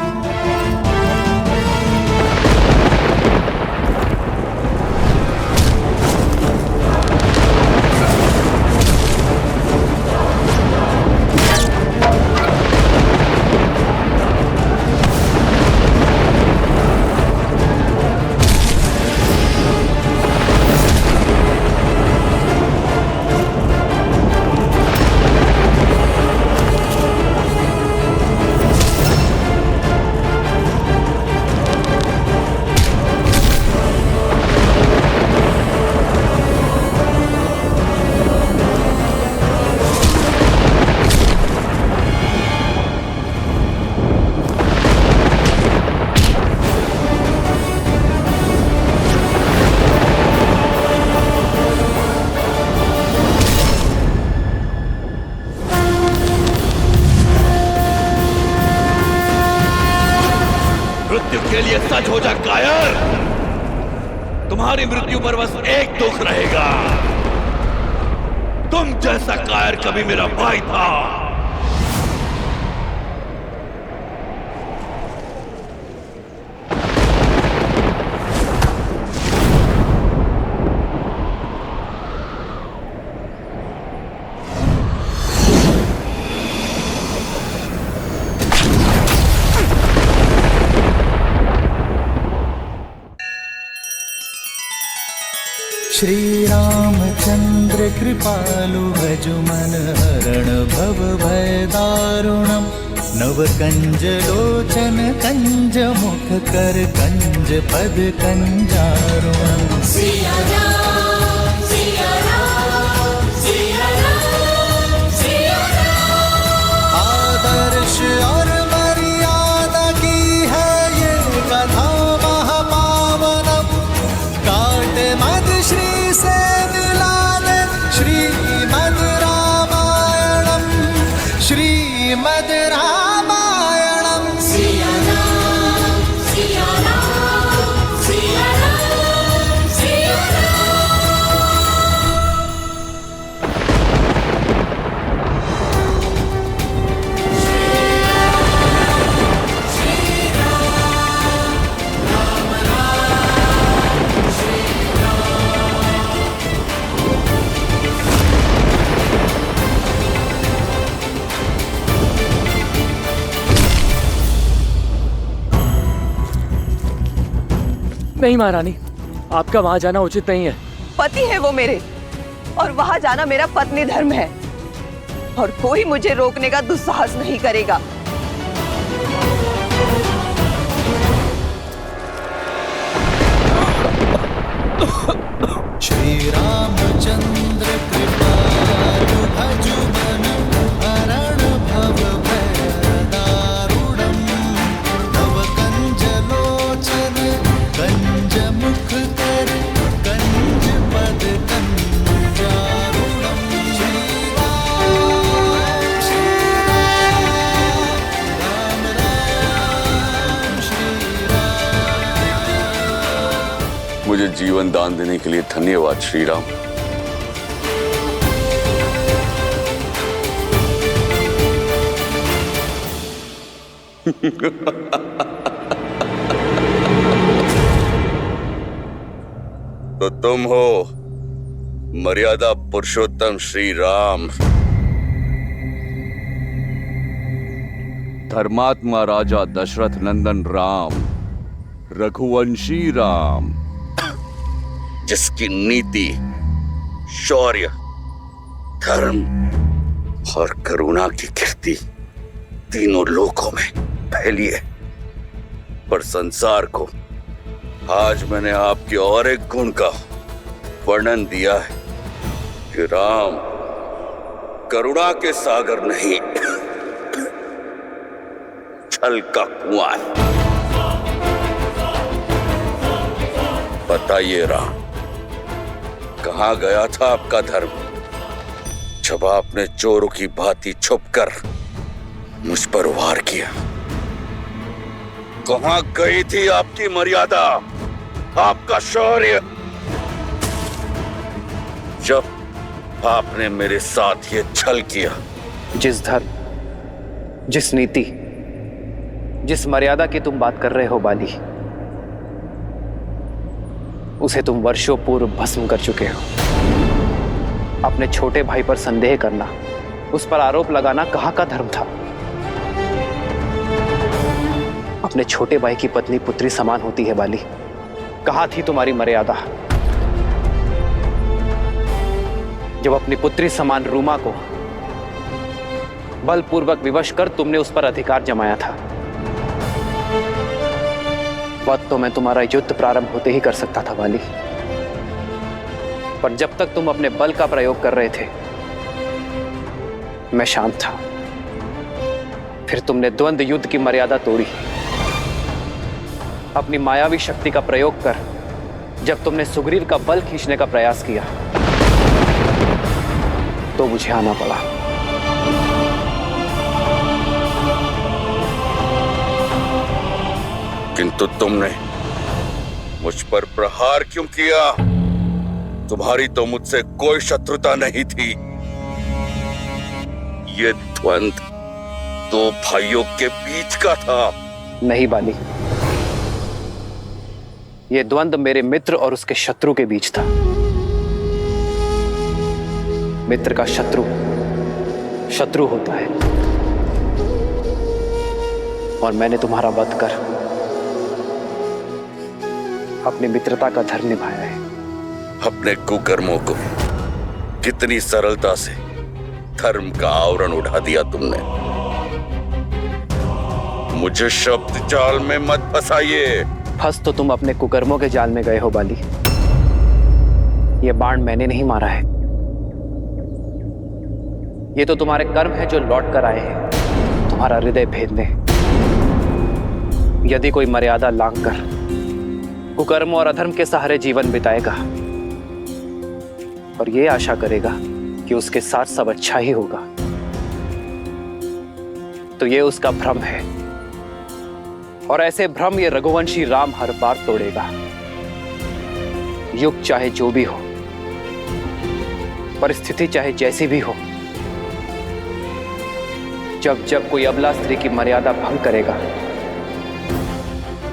Speaker 6: के लिए सच हो जा कायर। तुम्हारी मृत्यु पर बस एक दुख रहेगा, तुम जैसा कायर कभी मेरा भाई था।
Speaker 13: श्री रामचंद्र कृपालु भजु मन हरण भव भय दारुणम। नव कंज लोचन कंज मुख कर कंज पद कंजारुणम। सिया राम सिया राम सिया राम सिया राम। आदर्श और मर्यादा की है ये कथा महापावनम। काट मद श्री से मिलाने श्रीमद् रामायणम श्रीमद् रामायणम। सिया राम सिया राम सिया राम सिया
Speaker 1: नहीं महारानी, आपका वहां जाना उचित नहीं है।
Speaker 16: पति है वो मेरे, और वहां जाना मेरा पत्नी धर्म है, और कोई मुझे रोकने का दुस्साहस नहीं करेगा।
Speaker 13: श्री रामचंद्र कृपालु भजु मन हरण भव भय दारुणम। नव कंज लोचन कंज मुख कर कंज पद कंजारुणम। श्री राम राम राम श्री राम।
Speaker 3: मुझे जीवन दान देने के लिए धन्यवाद श्री राम। तो तुम हो मर्यादा पुरुषोत्तम श्री राम।
Speaker 6: धर्मात्मा राजा दशरथ नंदन राम, रघुवंशी राम,
Speaker 3: जिसकी नीति, शौर्य, धर्म और करुणा की कीर्ति तीनों लोकों में फैली है। पर संसार को आज मैंने आपके और एक गुण का वर्णन दिया है कि राम करुणा के सागर नहीं, छल का कुआं है। बताइए राम, कहां गया था आपका धर्म जब आपने चोरों की भांति छुपकर मुझ पर वार किया? कहां गई थी आपकी मर्यादा, आपका शौर्य, जब आपने मेरे साथ ये छल किया।
Speaker 12: जिस धर्म, जिस नीति, जिस मर्यादा की तुम बात कर रहे हो बाली, उसे तुम वर्षों पूर्व भस्म कर चुके हो। अपने छोटे भाई पर संदेह करना, उस पर आरोप लगाना कहाँ का धर्म था? अपने छोटे भाई की पत्नी पुत्री समान होती है बाली, कहाँ थी तुम्हारी मर्यादा? जब अपनी पुत्री समान रूमा को बलपूर्वक विवश कर तुमने उस पर अधिकार जमाया था, वह तो मैं तुम्हारा युद्ध प्रारंभ होते ही कर सकता था बाली। पर जब तक तुम अपने बल का प्रयोग कर रहे थे, मैं शांत था। फिर तुमने द्वंद्व युद्ध की मर्यादा तोड़ी। अपनी मायावी शक्ति का प्रयोग कर जब तुमने सुग्रीव का बल खींचने का प्रयास किया, तो मुझे आना पड़ा।
Speaker 3: किंतु तुमने मुझ पर प्रहार क्यों किया? तुम्हारी तो मुझसे कोई शत्रुता नहीं थी। ये द्वंद्व दो भाइयों के बीच का था।
Speaker 12: नहीं बाली, यह द्वंद्व मेरे मित्र और उसके शत्रु के बीच था। मित्र का शत्रु शत्रु होता है, और मैंने तुम्हारा वध कर अपनी मित्रता का धर्म निभाया है।
Speaker 3: अपने कुकर्मों को कितनी सरलता से धर्म का आवरण उठा दिया तुमने। मुझे शब्द जाल में मत फंसाइए।
Speaker 12: फंस तो तुम अपने कुकर्मों के जाल में गए हो बाली। यह बाण मैंने नहीं मारा है, ये तो तुम्हारे कर्म है जो लौट कर आए हैं तुम्हारा हृदय भेदने। यदि कोई मर्यादा लांघकर कुकर्म और अधर्म के सहारे जीवन बिताएगा और ये आशा करेगा कि उसके साथ सब अच्छा ही होगा, तो ये उसका भ्रम है। और ऐसे भ्रम ये रघुवंशी राम हर बार तोड़ेगा। युग चाहे जो भी हो, परिस्थिति चाहे जैसी भी हो, जब जब कोई अबला स्त्री की मर्यादा भंग करेगा,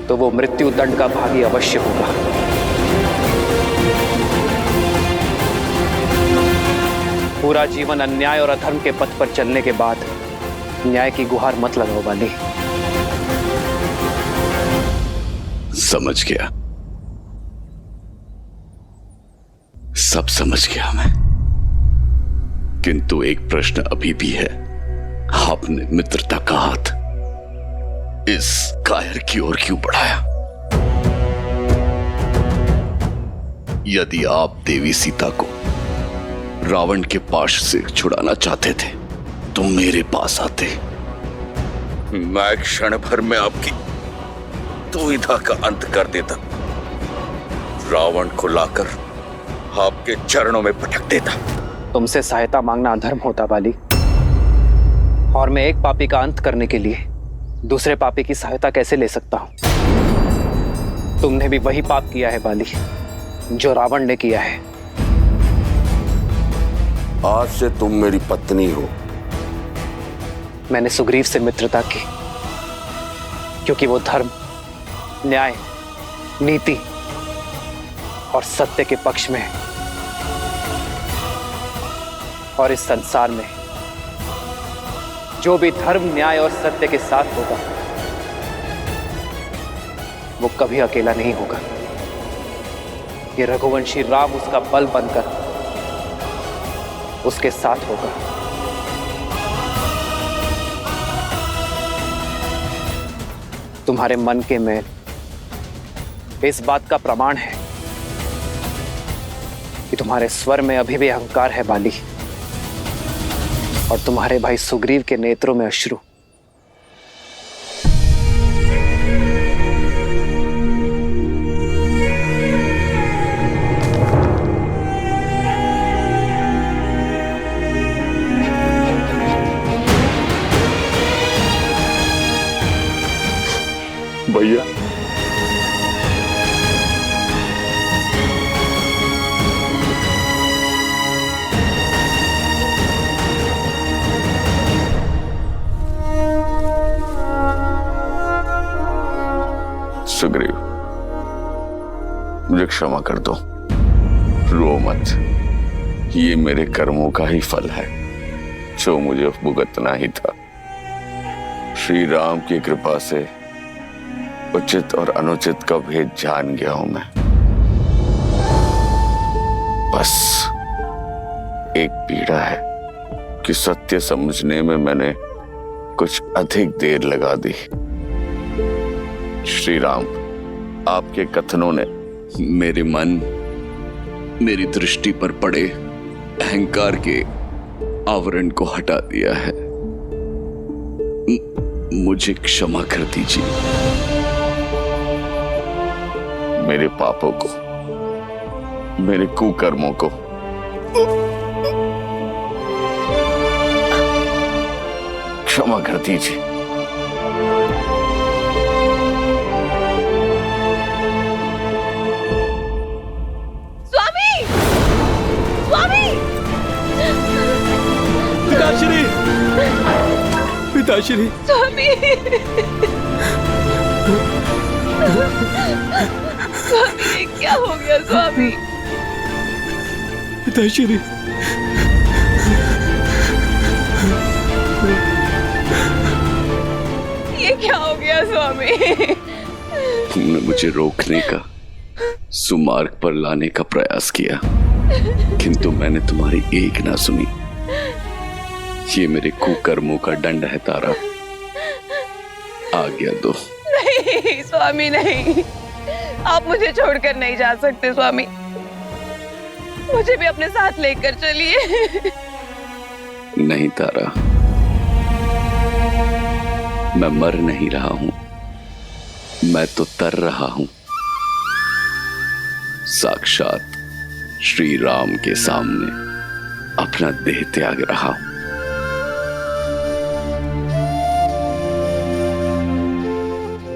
Speaker 12: तो वो मृत्यु दंड का भागी अवश्य होगा। पूरा जीवन अन्याय और अधर्म के पथ पर चलने के बाद न्याय की गुहार मत लगाओ बाली।
Speaker 3: समझ गया, सब समझ गया मैं। किंतु एक प्रश्न अभी भी है। आपने मित्रता का हाथ इस कायर की ओर क्यों बढ़ाया? यदि आप देवी सीता को रावण के पाश से छुड़ाना चाहते थे, तो मेरे पास आते। मैं क्षण भर में आपकी दुविधा का अंत कर देता। रावण को लाकर आपके चरणों में पटक देता।
Speaker 12: तुमसे सहायता मांगना अधर्म होता बाली, और मैं एक पापी का अंत करने के लिए दूसरे पापी की सहायता कैसे ले सकता हूं? तुमने भी वही पाप किया है बाली जो रावण ने किया है।
Speaker 3: आज से तुम मेरी पत्नी हो।
Speaker 12: मैंने सुग्रीव से मित्रता की क्योंकि वो धर्म, न्याय, नीति और सत्य के पक्ष में है। और इस संसार में जो भी धर्म, न्याय और सत्य के साथ होगा, वो कभी अकेला नहीं होगा। ये रघुवंशी राम उसका बल बनकर उसके साथ होगा। तुम्हारे मन के मैल इस बात का प्रमाण है कि तुम्हारे स्वर में अभी भी अहंकार है बाली, और तुम्हारे भाई सुग्रीव के नेत्रों में अश्रु।
Speaker 3: भैया, सुग्रीव, मुझे क्षमा कर दो, रो मत। ये मेरे कर्मों का ही फल है जो मुझे भुगतना ही था। श्री राम की कृपा से उचित और अनुचित का भेद जान गया हूं मैं। बस एक पीड़ा है कि सत्य समझने में मैंने कुछ अधिक देर लगा दी। श्री राम, आपके कथनों ने मेरे मन, मेरी दृष्टि पर पड़े अहंकार के आवरण को हटा दिया है। मुझे क्षमा कर दीजिए। मेरे पापों को, मेरे कुकर्मों को क्षमा कर दीजिए।
Speaker 16: स्वामी, स्वामी,
Speaker 5: पिताश्री, पिताश्री,
Speaker 16: स्वामी, स्वामी, ये क्या हो गया स्वामी?
Speaker 5: पिताश्री,
Speaker 16: ये क्या हो गया स्वामी?
Speaker 3: तुमने मुझे रोकने का, सुमार्ग पर लाने का प्रयास किया, किंतु मैंने तुम्हारी एक ना सुनी। ये मेरे कुकर्मों का दंड है तारा। आज्ञा दो।
Speaker 16: नहीं स्वामी, नहीं, आप मुझे छोड़कर नहीं जा सकते स्वामी। मुझे भी अपने साथ लेकर चलिए।
Speaker 3: नहीं तारा, मैं मर नहीं रहा हूं, मैं तो तर रहा हूं। साक्षात श्री राम के सामने अपना देह त्याग रहा हूं।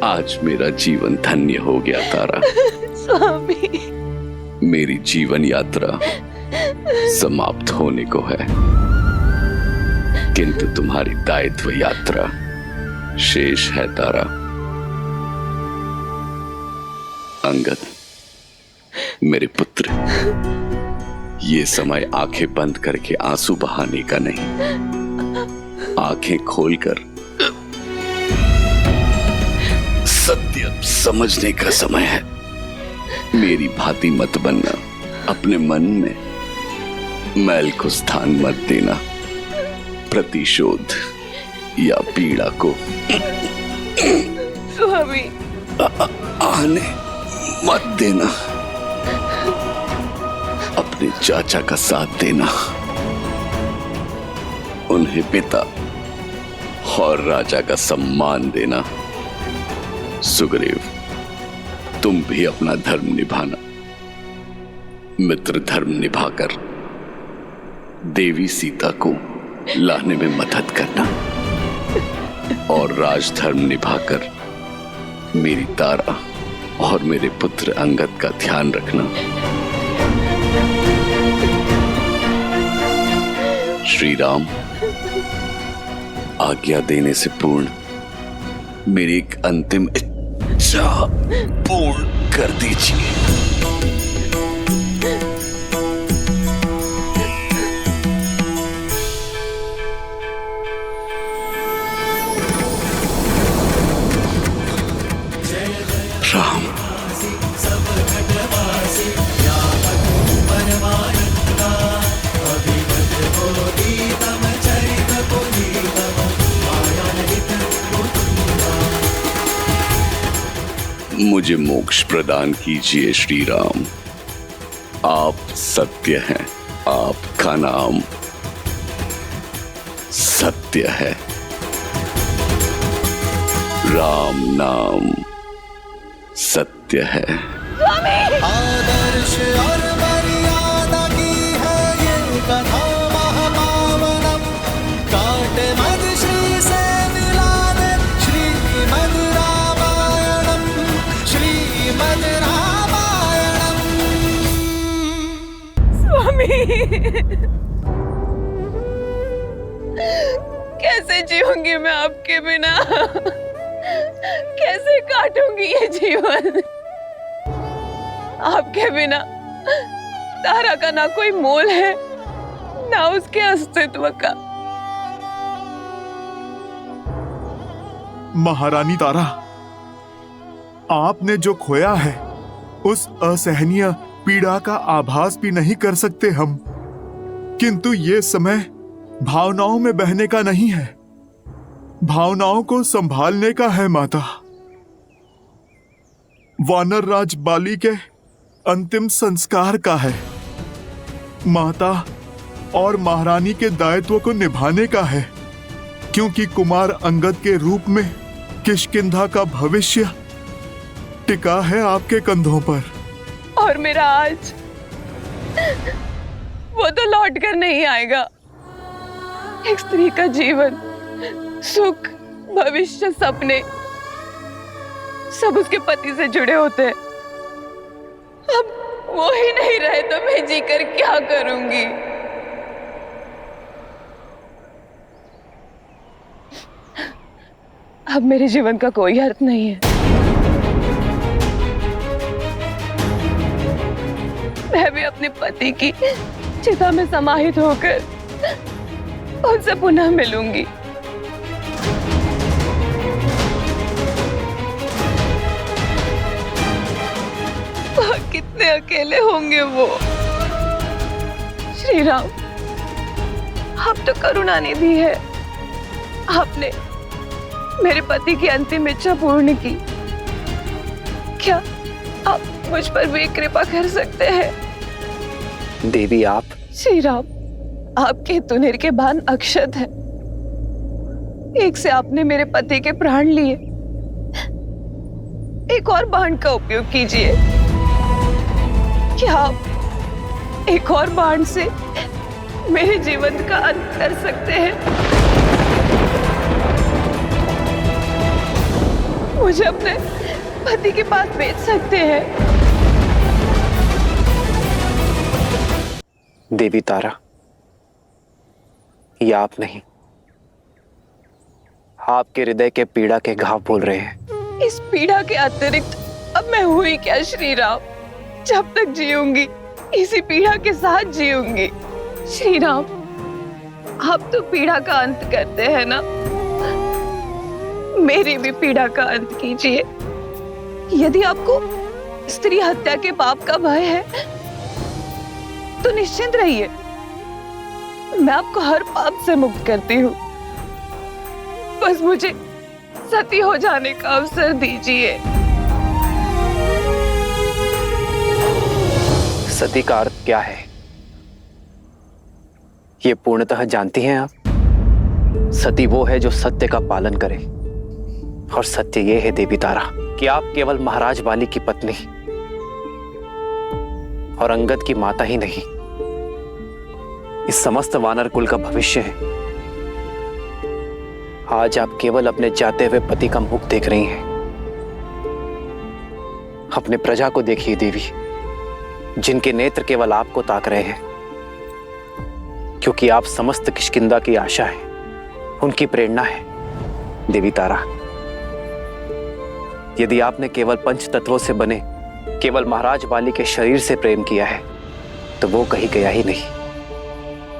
Speaker 3: आज मेरा जीवन धन्य हो गया तारा।
Speaker 16: स्वामी,
Speaker 3: मेरी जीवन यात्रा समाप्त होने को है, किंतु तुम्हारी दायित्व यात्रा शेष है तारा। अंगद, मेरे पुत्र, ये समय आंखें बंद करके आंसू बहाने का नहीं, आंखें खोलकर सत्य समझने का समय है। मेरी भांति मत बनना, अपने मन में मैल को स्थान मत देना, प्रतिशोध या पीड़ा को
Speaker 16: स्वामी
Speaker 3: आने मत देना। अपने चाचा का साथ देना, उन्हें पिता और राजा का सम्मान देना। सुग्रीव, तुम भी अपना धर्म निभाना, मित्र धर्म निभाकर देवी सीता को लाने में मदद करना, और राजधर्म निभाकर मेरी तारा और मेरे पुत्र अंगद का ध्यान रखना। श्री राम, आज्ञा देने से पूर्ण मेरी एक अंतिम इच्छा पूर्ण कर दीजिए। राम, मुझे मोक्ष प्रदान कीजिए श्री राम। आप सत्य हैं, आपका नाम सत्य है। राम नाम सत्य है।
Speaker 13: आदर्श और मर्यादा की है ये कथा महापावनम। काटे मद श्री से मिला दे श्रीमद् रामायणम, श्रीमद् रामायणम।
Speaker 16: स्वामी, कैसे जीऊंगी मैं आपके बिना? कैसे काटूंगी करूंगी ये जीवन? आपके बिना तारा का ना कोई मोल है, ना उसके अस्तित्व का।
Speaker 4: महारानी तारा, आपने जो खोया है उस असहनीय पीड़ा का आभास भी नहीं कर सकते हम, किंतु ये समय भावनाओं में बहने का नहीं है, भावनाओं को संभालने का है माता। वानर राज बाली के अंतिम संस्कार का है, माता और महारानी के दायित्व को निभाने का है, क्योंकि कुमार अंगद के रूप में किष्किंधा का भविष्य टिका है आपके कंधों पर।
Speaker 16: और मेरा आज वो तो लौट कर नहीं आएगा। एक स्त्री का जीवन, सुख, भविष्य, सपने सब उसके पति से जुड़े होते हैं। अब वो ही नहीं रहे तो मैं जीकर क्या करूंगी? अब मेरे जीवन का कोई अर्थ नहीं है। मैं भी अपने पति की चिता में समाहित होकर उनसे पुनः मिलूंगी। कितने अकेले होंगे वो। श्री राम, आप तो करुणा निधि है। आपने मेरे पति की अंतिम इच्छा पूर्ण की, क्या आप मुझ पर भी कृपा कर सकते हैं?
Speaker 12: देवी आप।
Speaker 16: श्री राम, आपके तुनिर के बाण अक्षत है। एक से आपने मेरे पति के प्राण लिए, एक और बाण का उपयोग कीजिए। क्या आप एक और बाण से मेरे जीवन का अंत कर सकते हैं? मुझे अपने पति के पास भेज सकते हैं?
Speaker 12: देवी तारा, ये आप नहीं, आपके हृदय के पीड़ा के घाव बोल रहे हैं।
Speaker 16: इस पीड़ा के अतिरिक्त अब मैं हुई क्या श्री राम? जब तक जीऊंगी इसी पीड़ा के साथ जीऊंगी। श्री राम, आप तो पीड़ा का अंत करते हैं ना, मेरी भी पीड़ा का अंत कीजिए। यदि आपको स्त्री हत्या के पाप का भय है तो निश्चिंत रहिए, मैं आपको हर पाप से मुक्त करती हूँ। बस मुझे सती हो जाने का अवसर दीजिए।
Speaker 12: सती का अर्थ क्या है ये पूर्णतः जानती हैं आप? सती वो है जो सत्य का पालन करे, और सत्य ये है देवी तारा कि आप केवल महाराज बाली की पत्नी और अंगद की माता ही नहीं, इस समस्त वानर कुल का भविष्य है। आज आप केवल अपने जाते हुए पति का मुख देख रही हैं। अपने प्रजा को देखिए देवी, जिनके नेत्र केवल आपको ताक रहे हैं, क्योंकि आप समस्त किष्किंधा की आशा है, उनकी प्रेरणा है। देवी तारा, यदि आपने केवल पंच तत्वों से बने केवल महाराज बाली के शरीर से प्रेम किया है तो वो कहीं गया ही नहीं,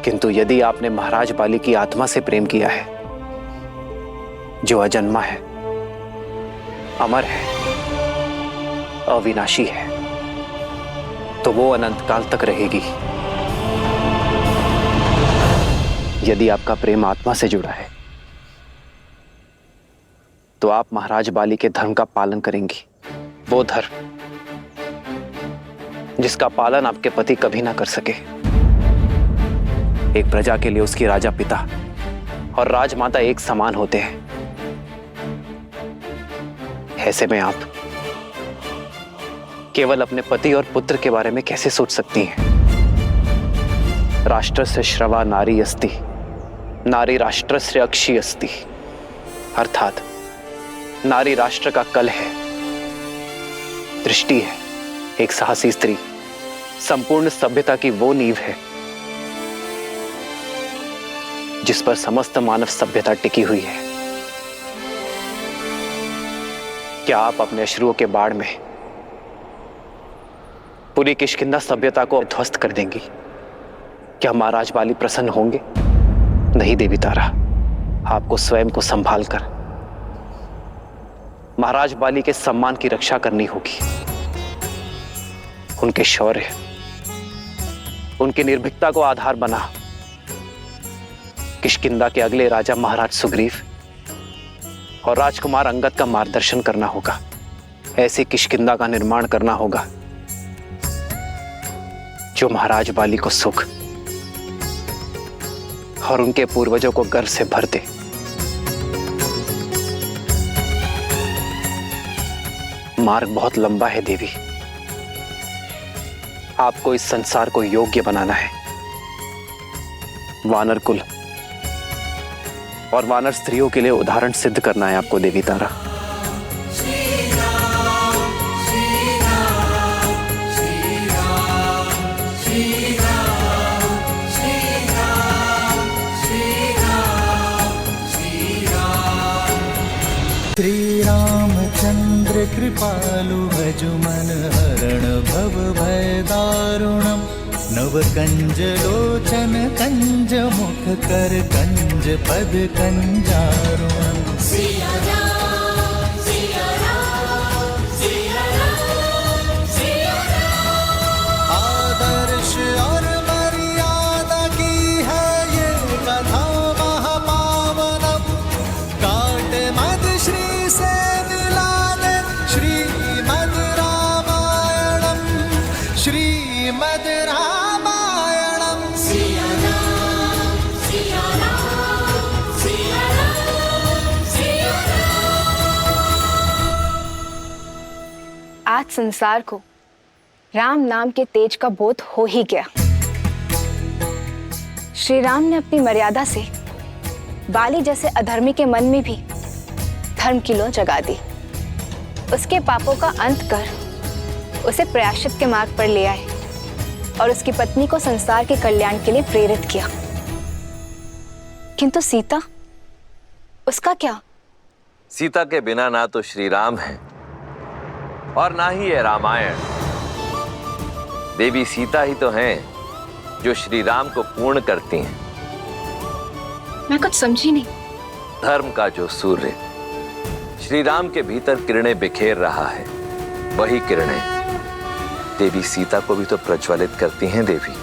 Speaker 12: किंतु यदि आपने महाराज बाली की आत्मा से प्रेम किया है जो अजन्मा है, अमर है, अविनाशी है, तो वो अनंत काल तक रहेगी। यदि आपका प्रेम आत्मा से जुड़ा है तो आप महाराज बाली के धर्म का पालन करेंगी, वो धर्म जिसका पालन आपके पति कभी ना कर सके। एक प्रजा के लिए उसकी राजा पिता और राजमाता एक समान होते हैं। ऐसे में आप केवल अपने पति और पुत्र के बारे में कैसे सोच सकती हैं? राष्ट्रस्य श्रवा नारी अस्ति, नारी राष्ट्रस्य अक्षी अस्ति, अर्थात नारी राष्ट्र का कल है, दृष्टि है। एक साहसी स्त्री संपूर्ण सभ्यता की वो नींव है जिस पर समस्त मानव सभ्यता टिकी हुई है। क्या आप अपने अश्रुओं के बाढ़ में पूरी किष्किंधा सभ्यता को ध्वस्त कर देंगी? क्या महाराज बाली प्रसन्न होंगे? नहीं देवी तारा, आपको स्वयं को संभाल कर महाराज बाली के सम्मान की रक्षा करनी होगी। उनके शौर्य, उनकी निर्भीकता को आधार बना किष्किंधा के अगले राजा महाराज सुग्रीव और राजकुमार अंगद का मार्गदर्शन करना होगा। ऐसी किष्किंधा का निर्माण करना होगा जो महाराज बाली को सुख और उनके पूर्वजों को गर्व से भर दे। मार्ग बहुत लंबा है देवी, आपको इस संसार को योग्य बनाना है। वानर कुल और वानर स्त्रियों के लिए उदाहरण सिद्ध करना है आपको देवी तारा।
Speaker 13: श्री रामचंद्र कृपालु भजु मन हरण भव भय दारुणम नव कंज लोचन कंज मुख कर कंज पद कंजारुणम। आदर्श और मर्यादा की है ये कथा महापावनम। काट मद श्री से मिलाने श्रीमद् रामायणम श्रीमद् रामायणम।
Speaker 9: आज संसार को राम नाम के तेज का बोध हो ही गया। श्री राम ने अपनी मर्यादा से बाली जैसे अधर्मी के मन में भी धर्म की लौ जगा दी। उसके पापों का अंत कर उसे प्रायश्चित के मार्ग पर ले आए और उसकी पत्नी को संसार के कल्याण के लिए प्रेरित किया। किंतु सीता, उसका क्या?
Speaker 10: सीता के बिना ना तो श्री राम है और ना ही है रामायण। देवी सीता ही तो हैं जो श्री राम को पूर्ण करती हैं।
Speaker 9: मैं कुछ समझी नहीं।
Speaker 10: धर्म का जो सूर्य श्री राम के भीतर किरणें बिखेर रहा है, वही किरणें देवी सीता को भी तो प्रज्वलित करती हैं देवी,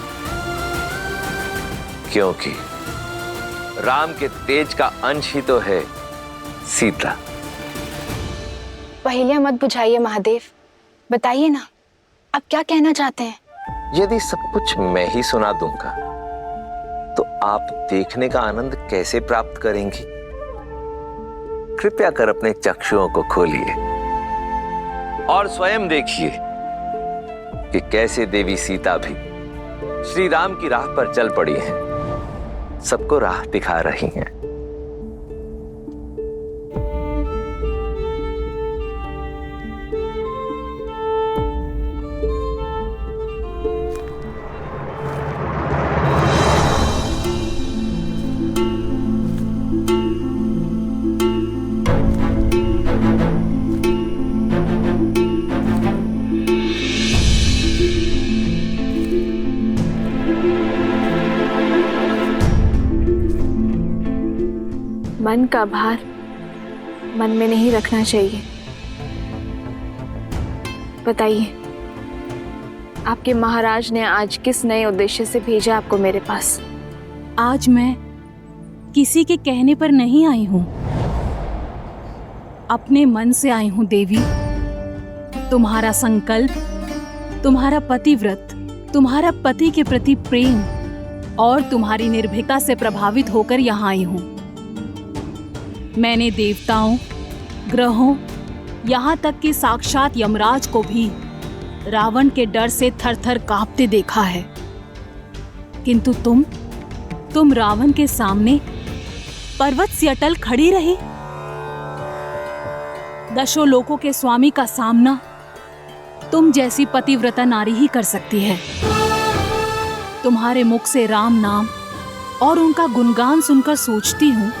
Speaker 10: क्योंकि राम के तेज का अंश ही तो है सीता।
Speaker 9: पहेलियां मत बुझाइए महादेव, बताइए ना आप क्या कहना चाहते हैं?
Speaker 10: यदि सब कुछ मैं ही सुना दूंगा तो आप देखने का आनंद कैसे प्राप्त करेंगी? कृपया कर अपने चक्षुओं को खोलिए और स्वयं देखिए कि कैसे देवी सीता भी श्री राम की राह पर चल पड़ी हैं, सबको राह दिखा रही हैं।
Speaker 9: मन का भार मन में नहीं रखना चाहिए। बताइए, आपके महाराज ने आज किस नए उद्देश्य से भेजा आपको मेरे पास?
Speaker 7: आज मैं किसी के कहने पर नहीं आई हूं, अपने मन से आई हूं देवी। तुम्हारा संकल्प, तुम्हारा पतिव्रत, तुम्हारा पति के प्रति प्रेम और तुम्हारी निर्भीकता से प्रभावित होकर यहाँ आई हूं। मैंने देवताओं, ग्रहों, यहाँ तक कि साक्षात यमराज को भी रावण के डर से थर-थर कांपते देखा है। किंतु तुम रावण के सामने पर्वत सी अटल खड़ी रही। दशों लोकों के स्वामी का सामना तुम जैसी पतिव्रता नारी ही कर सकती है। तुम्हारे मुख से राम नाम और उनका गुणगान सुनकर सोचती हूँ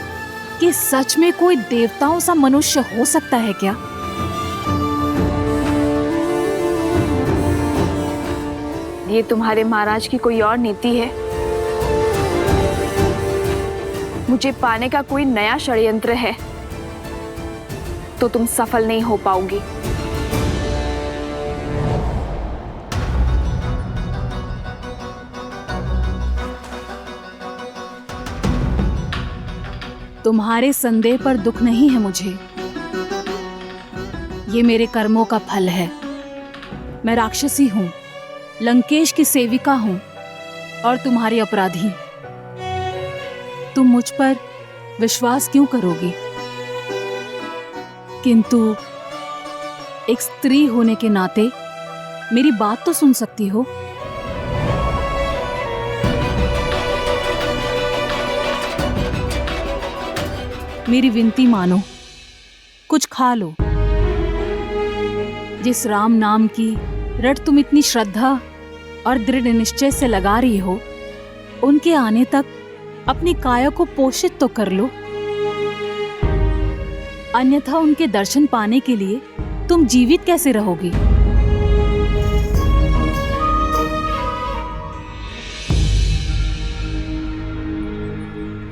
Speaker 7: कि सच में कोई देवताओं सा मनुष्य हो सकता है क्या?
Speaker 9: ये तुम्हारे महाराज की कोई और नीति है? मुझे पाने का कोई नया षड्यंत्र है तो तुम सफल नहीं हो पाओगी।
Speaker 7: तुम्हारे संदेह पर दुख नहीं है मुझे। ये मेरे कर्मों का फल है। मैं राक्षसी हूं, लंकेश की सेविका हूं और तुम्हारी अपराधी। तुम मुझ पर विश्वास क्यों करोगी? किंतु एक स्त्री होने के नाते मेरी बात तो सुन सकती हो। मेरी विनती मानो, कुछ खा लो। जिस राम नाम की रट तुम इतनी श्रद्धा और दृढ़ निश्चय से लगा रही हो, उनके आने तक अपनी काया को पोषित तो कर लो। अन्यथा उनके दर्शन पाने के लिए तुम जीवित कैसे रहोगी?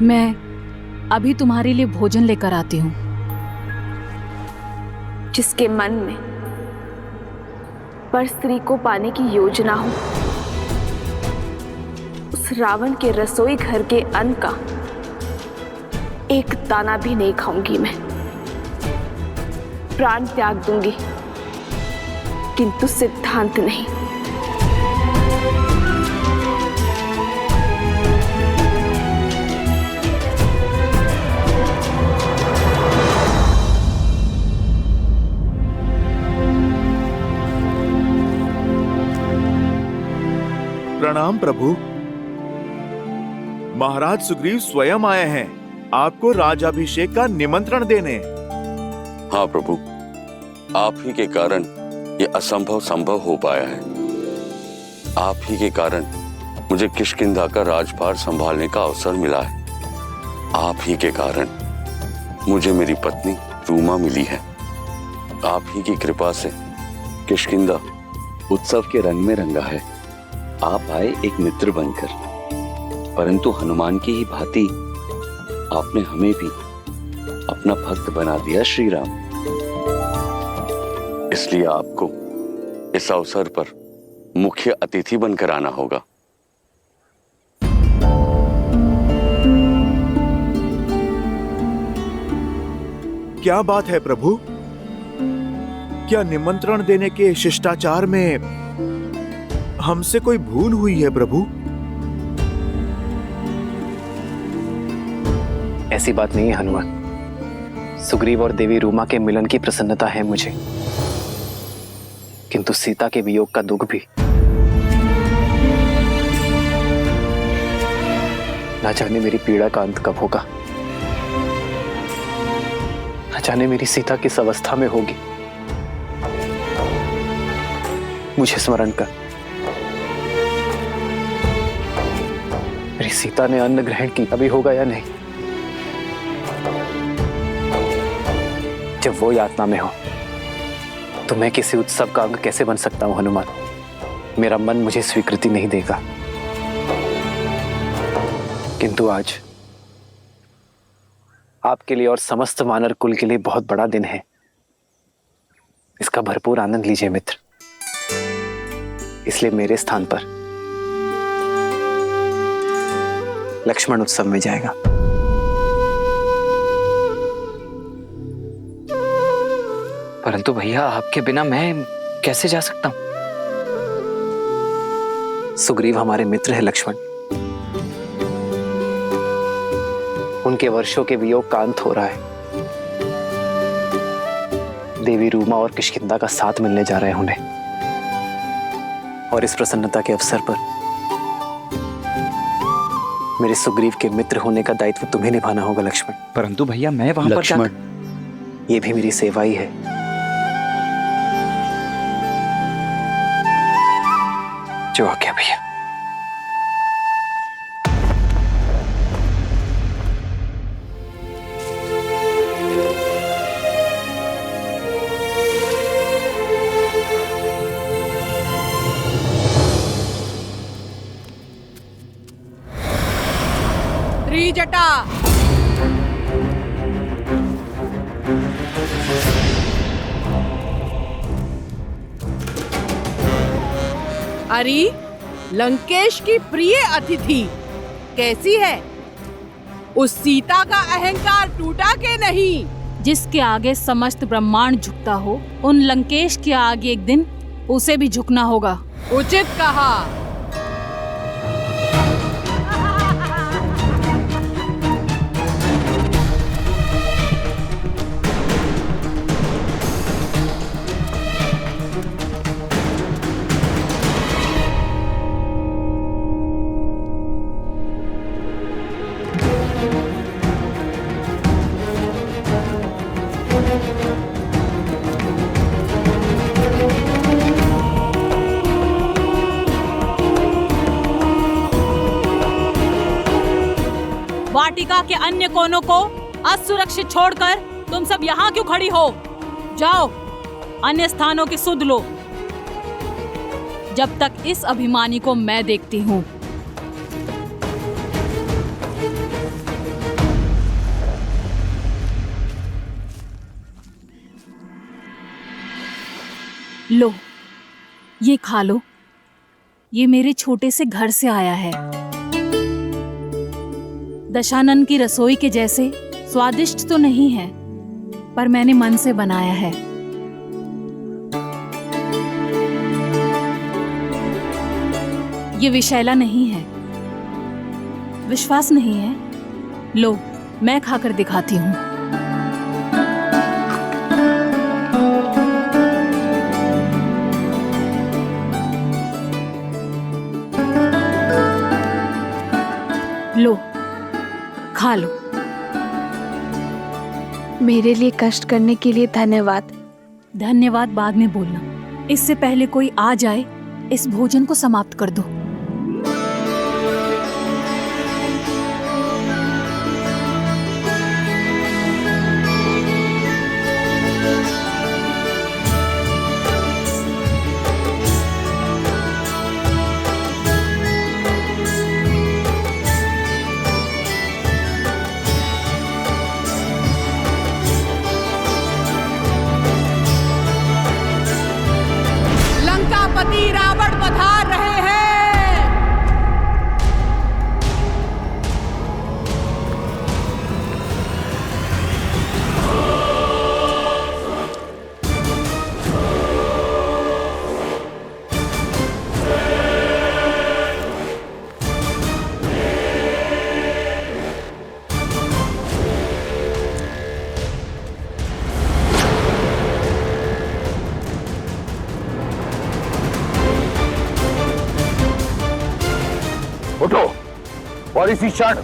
Speaker 7: मैं अभी तुम्हारे लिए भोजन लेकर आती हूँ।
Speaker 9: जिसके मन में पर स्त्री को पाने की योजना हो, उस रावण के रसोई घर के अन्न का एक दाना भी नहीं खाऊंगी मैं। प्राण त्याग दूंगी, किंतु सिद्धांत नहीं।
Speaker 4: प्रणाम प्रभु। महाराज सुग्रीव स्वयं आए हैं आपको राजाभिषेक का निमंत्रण देने।
Speaker 3: हाँ प्रभु, आप ही के कारण ये असंभव संभव हो पाया है। आप ही के कारण मुझे किष्किंधा का राजभार संभालने का अवसर मिला है। आप ही के कारण मुझे मेरी पत्नी रूमा मिली है। आप ही की कृपा से किष्किंधा उत्सव के रंग में रंगा है। आप आए एक मित्र बनकर, परंतु हनुमान की ही भांति आपने हमें भी अपना भक्त बना दिया श्री राम। इसलिए आपको इस अवसर पर मुख्य अतिथि बनकर आना होगा।
Speaker 4: क्या बात है प्रभु? क्या निमंत्रण देने के शिष्टाचार में हमसे कोई भूल हुई है प्रभु?
Speaker 12: ऐसी बात नहीं है हनुमान। सुग्रीव और देवी रूमा के मिलन की प्रसन्नता है मुझे, किंतु सीता के वियोग का दुख भी। ना जाने मेरी पीड़ा का अंत कब होगा, ना जाने मेरी सीता किस अवस्था में होगी। मुझे स्मरण कर, मेरी सीता ने अन्न ग्रहण की अभी होगा या नहीं? जब वो यातना में हो तो मैं किसी उत्सव का अंग कैसे बन सकता हूं हनुमान? मेरा मन मुझे स्वीकृति नहीं देगा। किंतु आज आपके लिए और समस्त वानर कुल के लिए बहुत बड़ा दिन है। इसका भरपूर आनंद लीजिए मित्र। इसलिए मेरे स्थान पर लक्ष्मण उत्सव में जाएगा।
Speaker 11: परंतु भैया, आपके बिना मैं कैसे जा सकता हूं?
Speaker 12: सुग्रीव हमारे मित्र है लक्ष्मण। उनके वर्षों के वियोग का अंत हो रहा है। देवी रूमा और किष्किंधा का साथ मिलने जा रहे हैं उन्हें, और इस प्रसन्नता के अवसर पर मेरे सुग्रीव के मित्र होने का दायित्व तुम्हें निभाना होगा लक्ष्मण।
Speaker 11: परंतु भैया, मैं वहां पर
Speaker 12: लक्ष्मण, ये भी मेरी सेवा ही है। जो आज्ञा भैया।
Speaker 8: सीता। अरे लंकेश की प्रिय अतिथि कैसी है? उस सीता का अहंकार टूटा के नहीं?
Speaker 7: जिसके आगे समस्त ब्रह्मांड झुकता हो, उन लंकेश के आगे एक दिन उसे भी झुकना होगा।
Speaker 8: उचित कहा।
Speaker 7: वाटिका के अन्य कोनों को असुरक्षित छोड़कर तुम सब यहाँ क्यों खड़ी हो? जाओ अन्य स्थानों की सुध लो, जब तक इस अभिमानी को मैं देखती हूँ। लो, ये खा लो। ये मेरे छोटे से घर से आया है। दशानन की रसोई के जैसे स्वादिष्ट तो नहीं है, पर मैंने मन से बनाया है। ये विषैला नहीं है। विश्वास नहीं है? लो, मैं खाकर दिखाती हूँ। लो, खा लो।
Speaker 14: मेरे लिए कष्ट करने के लिए धन्यवाद।
Speaker 7: धन्यवाद बाद में बोलना। इससे पहले कोई आ जाए, इस भोजन को समाप्त कर दो।
Speaker 8: पति रावण पधार रहे हैं।
Speaker 2: उठो और इसी क्षण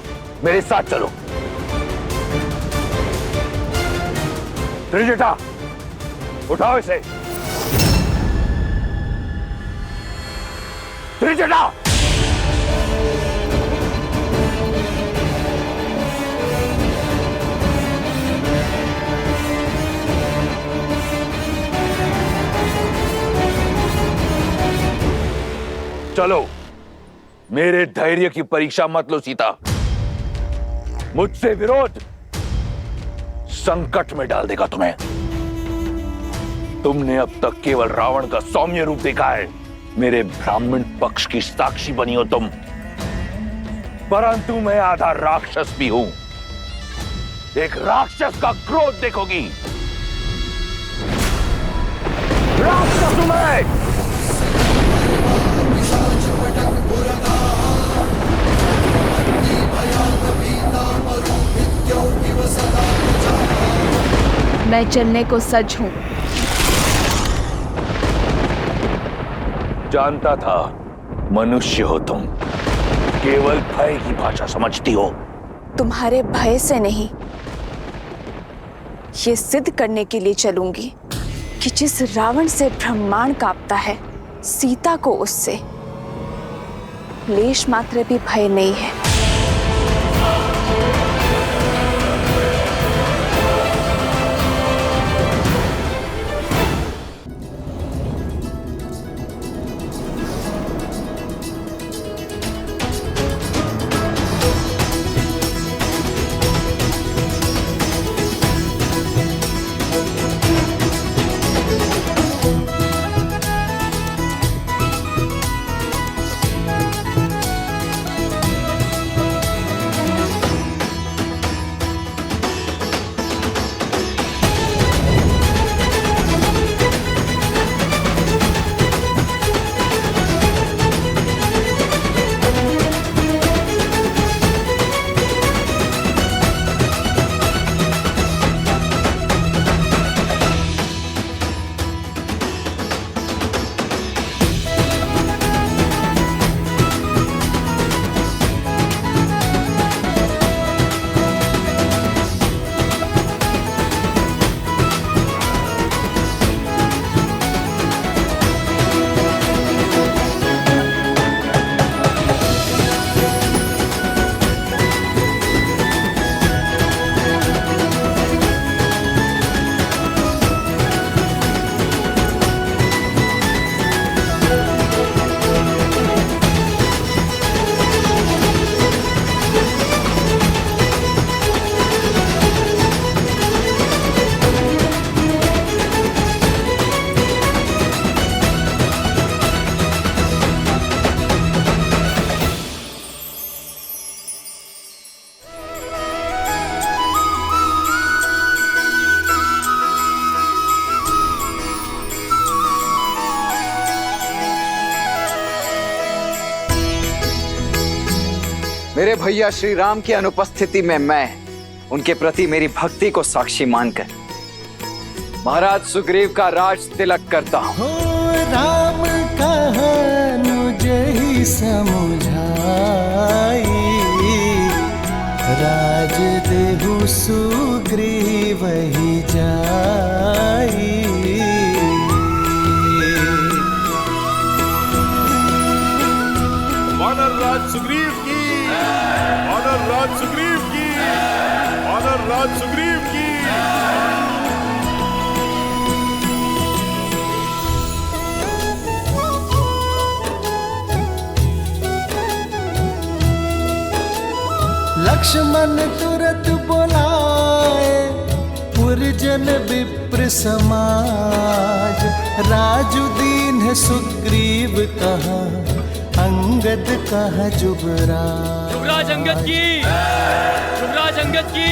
Speaker 2: मेरे साथ चलो। त्रिजटा, उठाओ इसे। त्रिजटा, चलो। मेरे धैर्य की परीक्षा मत लो सीता। मुझसे विरोध संकट में डाल देगा तुम्हें। तुमने अब तक केवल रावण का सौम्य रूप देखा है। मेरे ब्राह्मण पक्ष की साक्षी बनी हो तुम, परंतु मैं आधा राक्षस भी हूं। एक राक्षस का क्रोध देखोगी। राक्षस हूं मैं।
Speaker 14: मैं चलने को सज्ज हूं।
Speaker 2: जानता था मनुष्य हो तुम, केवल भय की भाषा समझती हो।
Speaker 14: तुम्हारे भय से नहीं, ये सिद्ध करने के लिए चलूंगी कि जिस रावण से ब्रह्मांड कांपता है, सीता को उससे लेश मात्र भी भय नहीं है।
Speaker 11: मेरे भैया श्री राम की अनुपस्थिति में मैं उनके प्रति मेरी भक्ति को साक्षी मानकर महाराज सुग्रीव का राज तिलक करता हूँ।
Speaker 13: राम मुझे ही समझाई, राज देहु सुग्रीव ही जाई।
Speaker 4: वानर राज सुग्रीव की, वानर राज सुग्रीव की, वानर राज सुग्रीव की।
Speaker 13: लक्ष्मण तुरंत बोलाए पुरजन विप्र समाज, राजुदीन सुग्रीव कहा अंगद कहा जुबराज।
Speaker 5: युवराज अंगद की, युवराज अंगद की,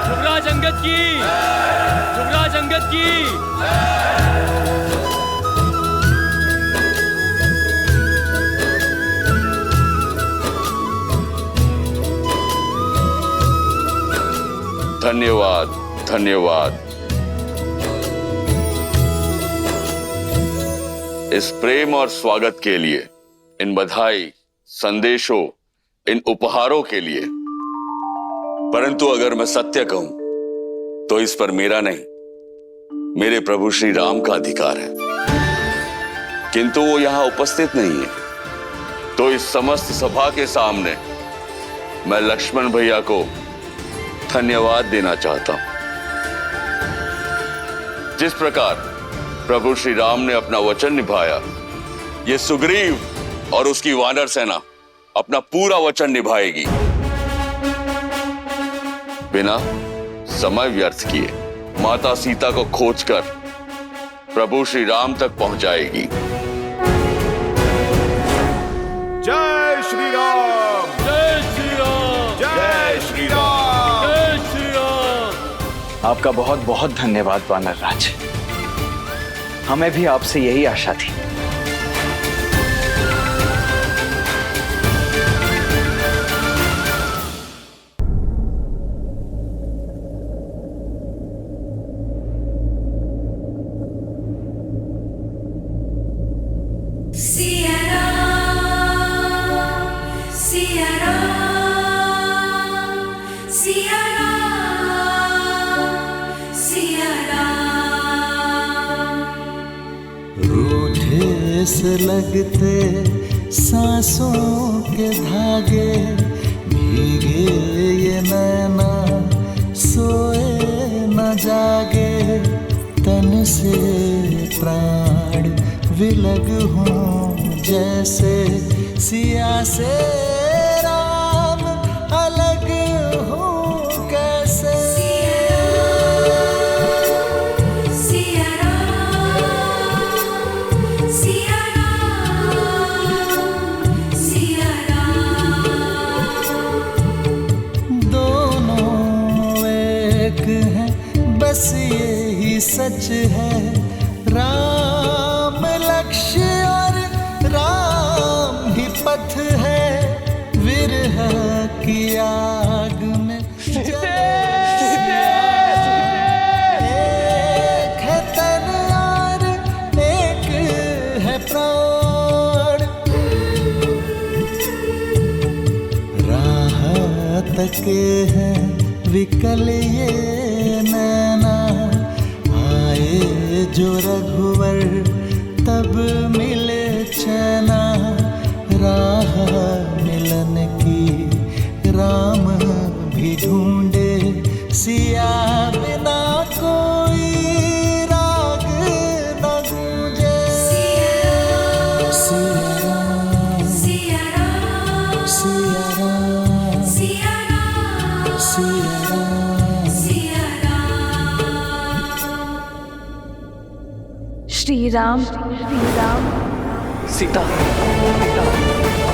Speaker 5: युवराज अंगद की, युवराज अंगद की।
Speaker 3: धन्यवाद, धन्यवाद। इस प्रेम और स्वागत के लिए, इन बधाई, संदेशों, इन उपहारों के लिए। परंतु अगर मैं सत्य कहूं तो इस पर मेरा नहीं, मेरे प्रभु श्री राम का अधिकार है। किंतु वो यहां उपस्थित नहीं है, तो इस समस्त सभा के सामने मैं लक्ष्मण भैया को धन्यवाद देना चाहता हूं। जिस प्रकार प्रभु श्री राम ने अपना वचन निभाया, ये सुग्रीव और उसकी वानर सेना अपना पूरा वचन निभाएगी, बिना समय व्यर्थ किए माता सीता को खोजकर प्रभु श्री राम तक पहुंचाएगी।
Speaker 4: जय श्री राम,
Speaker 5: जय श्री राम,
Speaker 4: जय श्री राम,
Speaker 5: जय श्री राम।
Speaker 11: आपका बहुत बहुत धन्यवाद वानर राज, हमें भी आपसे यही आशा थी।
Speaker 17: सिया राम, सिया राम, सिया राम, सिया राम।
Speaker 13: रूठे से लगते सांसों के धागे, भीगे ये नैना सोए न जागे। तन से प्राण विलग हूँ जैसे सिया से राम अलग हूँ कैसे।
Speaker 17: सिया राम, सिया राम, सिया राम।
Speaker 13: दोनों एक हैं बस यही सच है, राम लक्ष्य और राम ही पथ है। विरह की आग में एक है तन और एक है प्राण। राह तके हैं विकल ये नैना, आए जो रघुवर तब मिले चैना। राह मिलन की राम भी ढूंढे, सिया बिना कोई राग न गूंजे। सिया राम,
Speaker 17: सिया राम,
Speaker 13: सिया राम,
Speaker 17: सिया राम,
Speaker 13: सिया राम,
Speaker 17: सिया राम।
Speaker 14: श्री राम, श्री राम।
Speaker 1: सीता, सीता।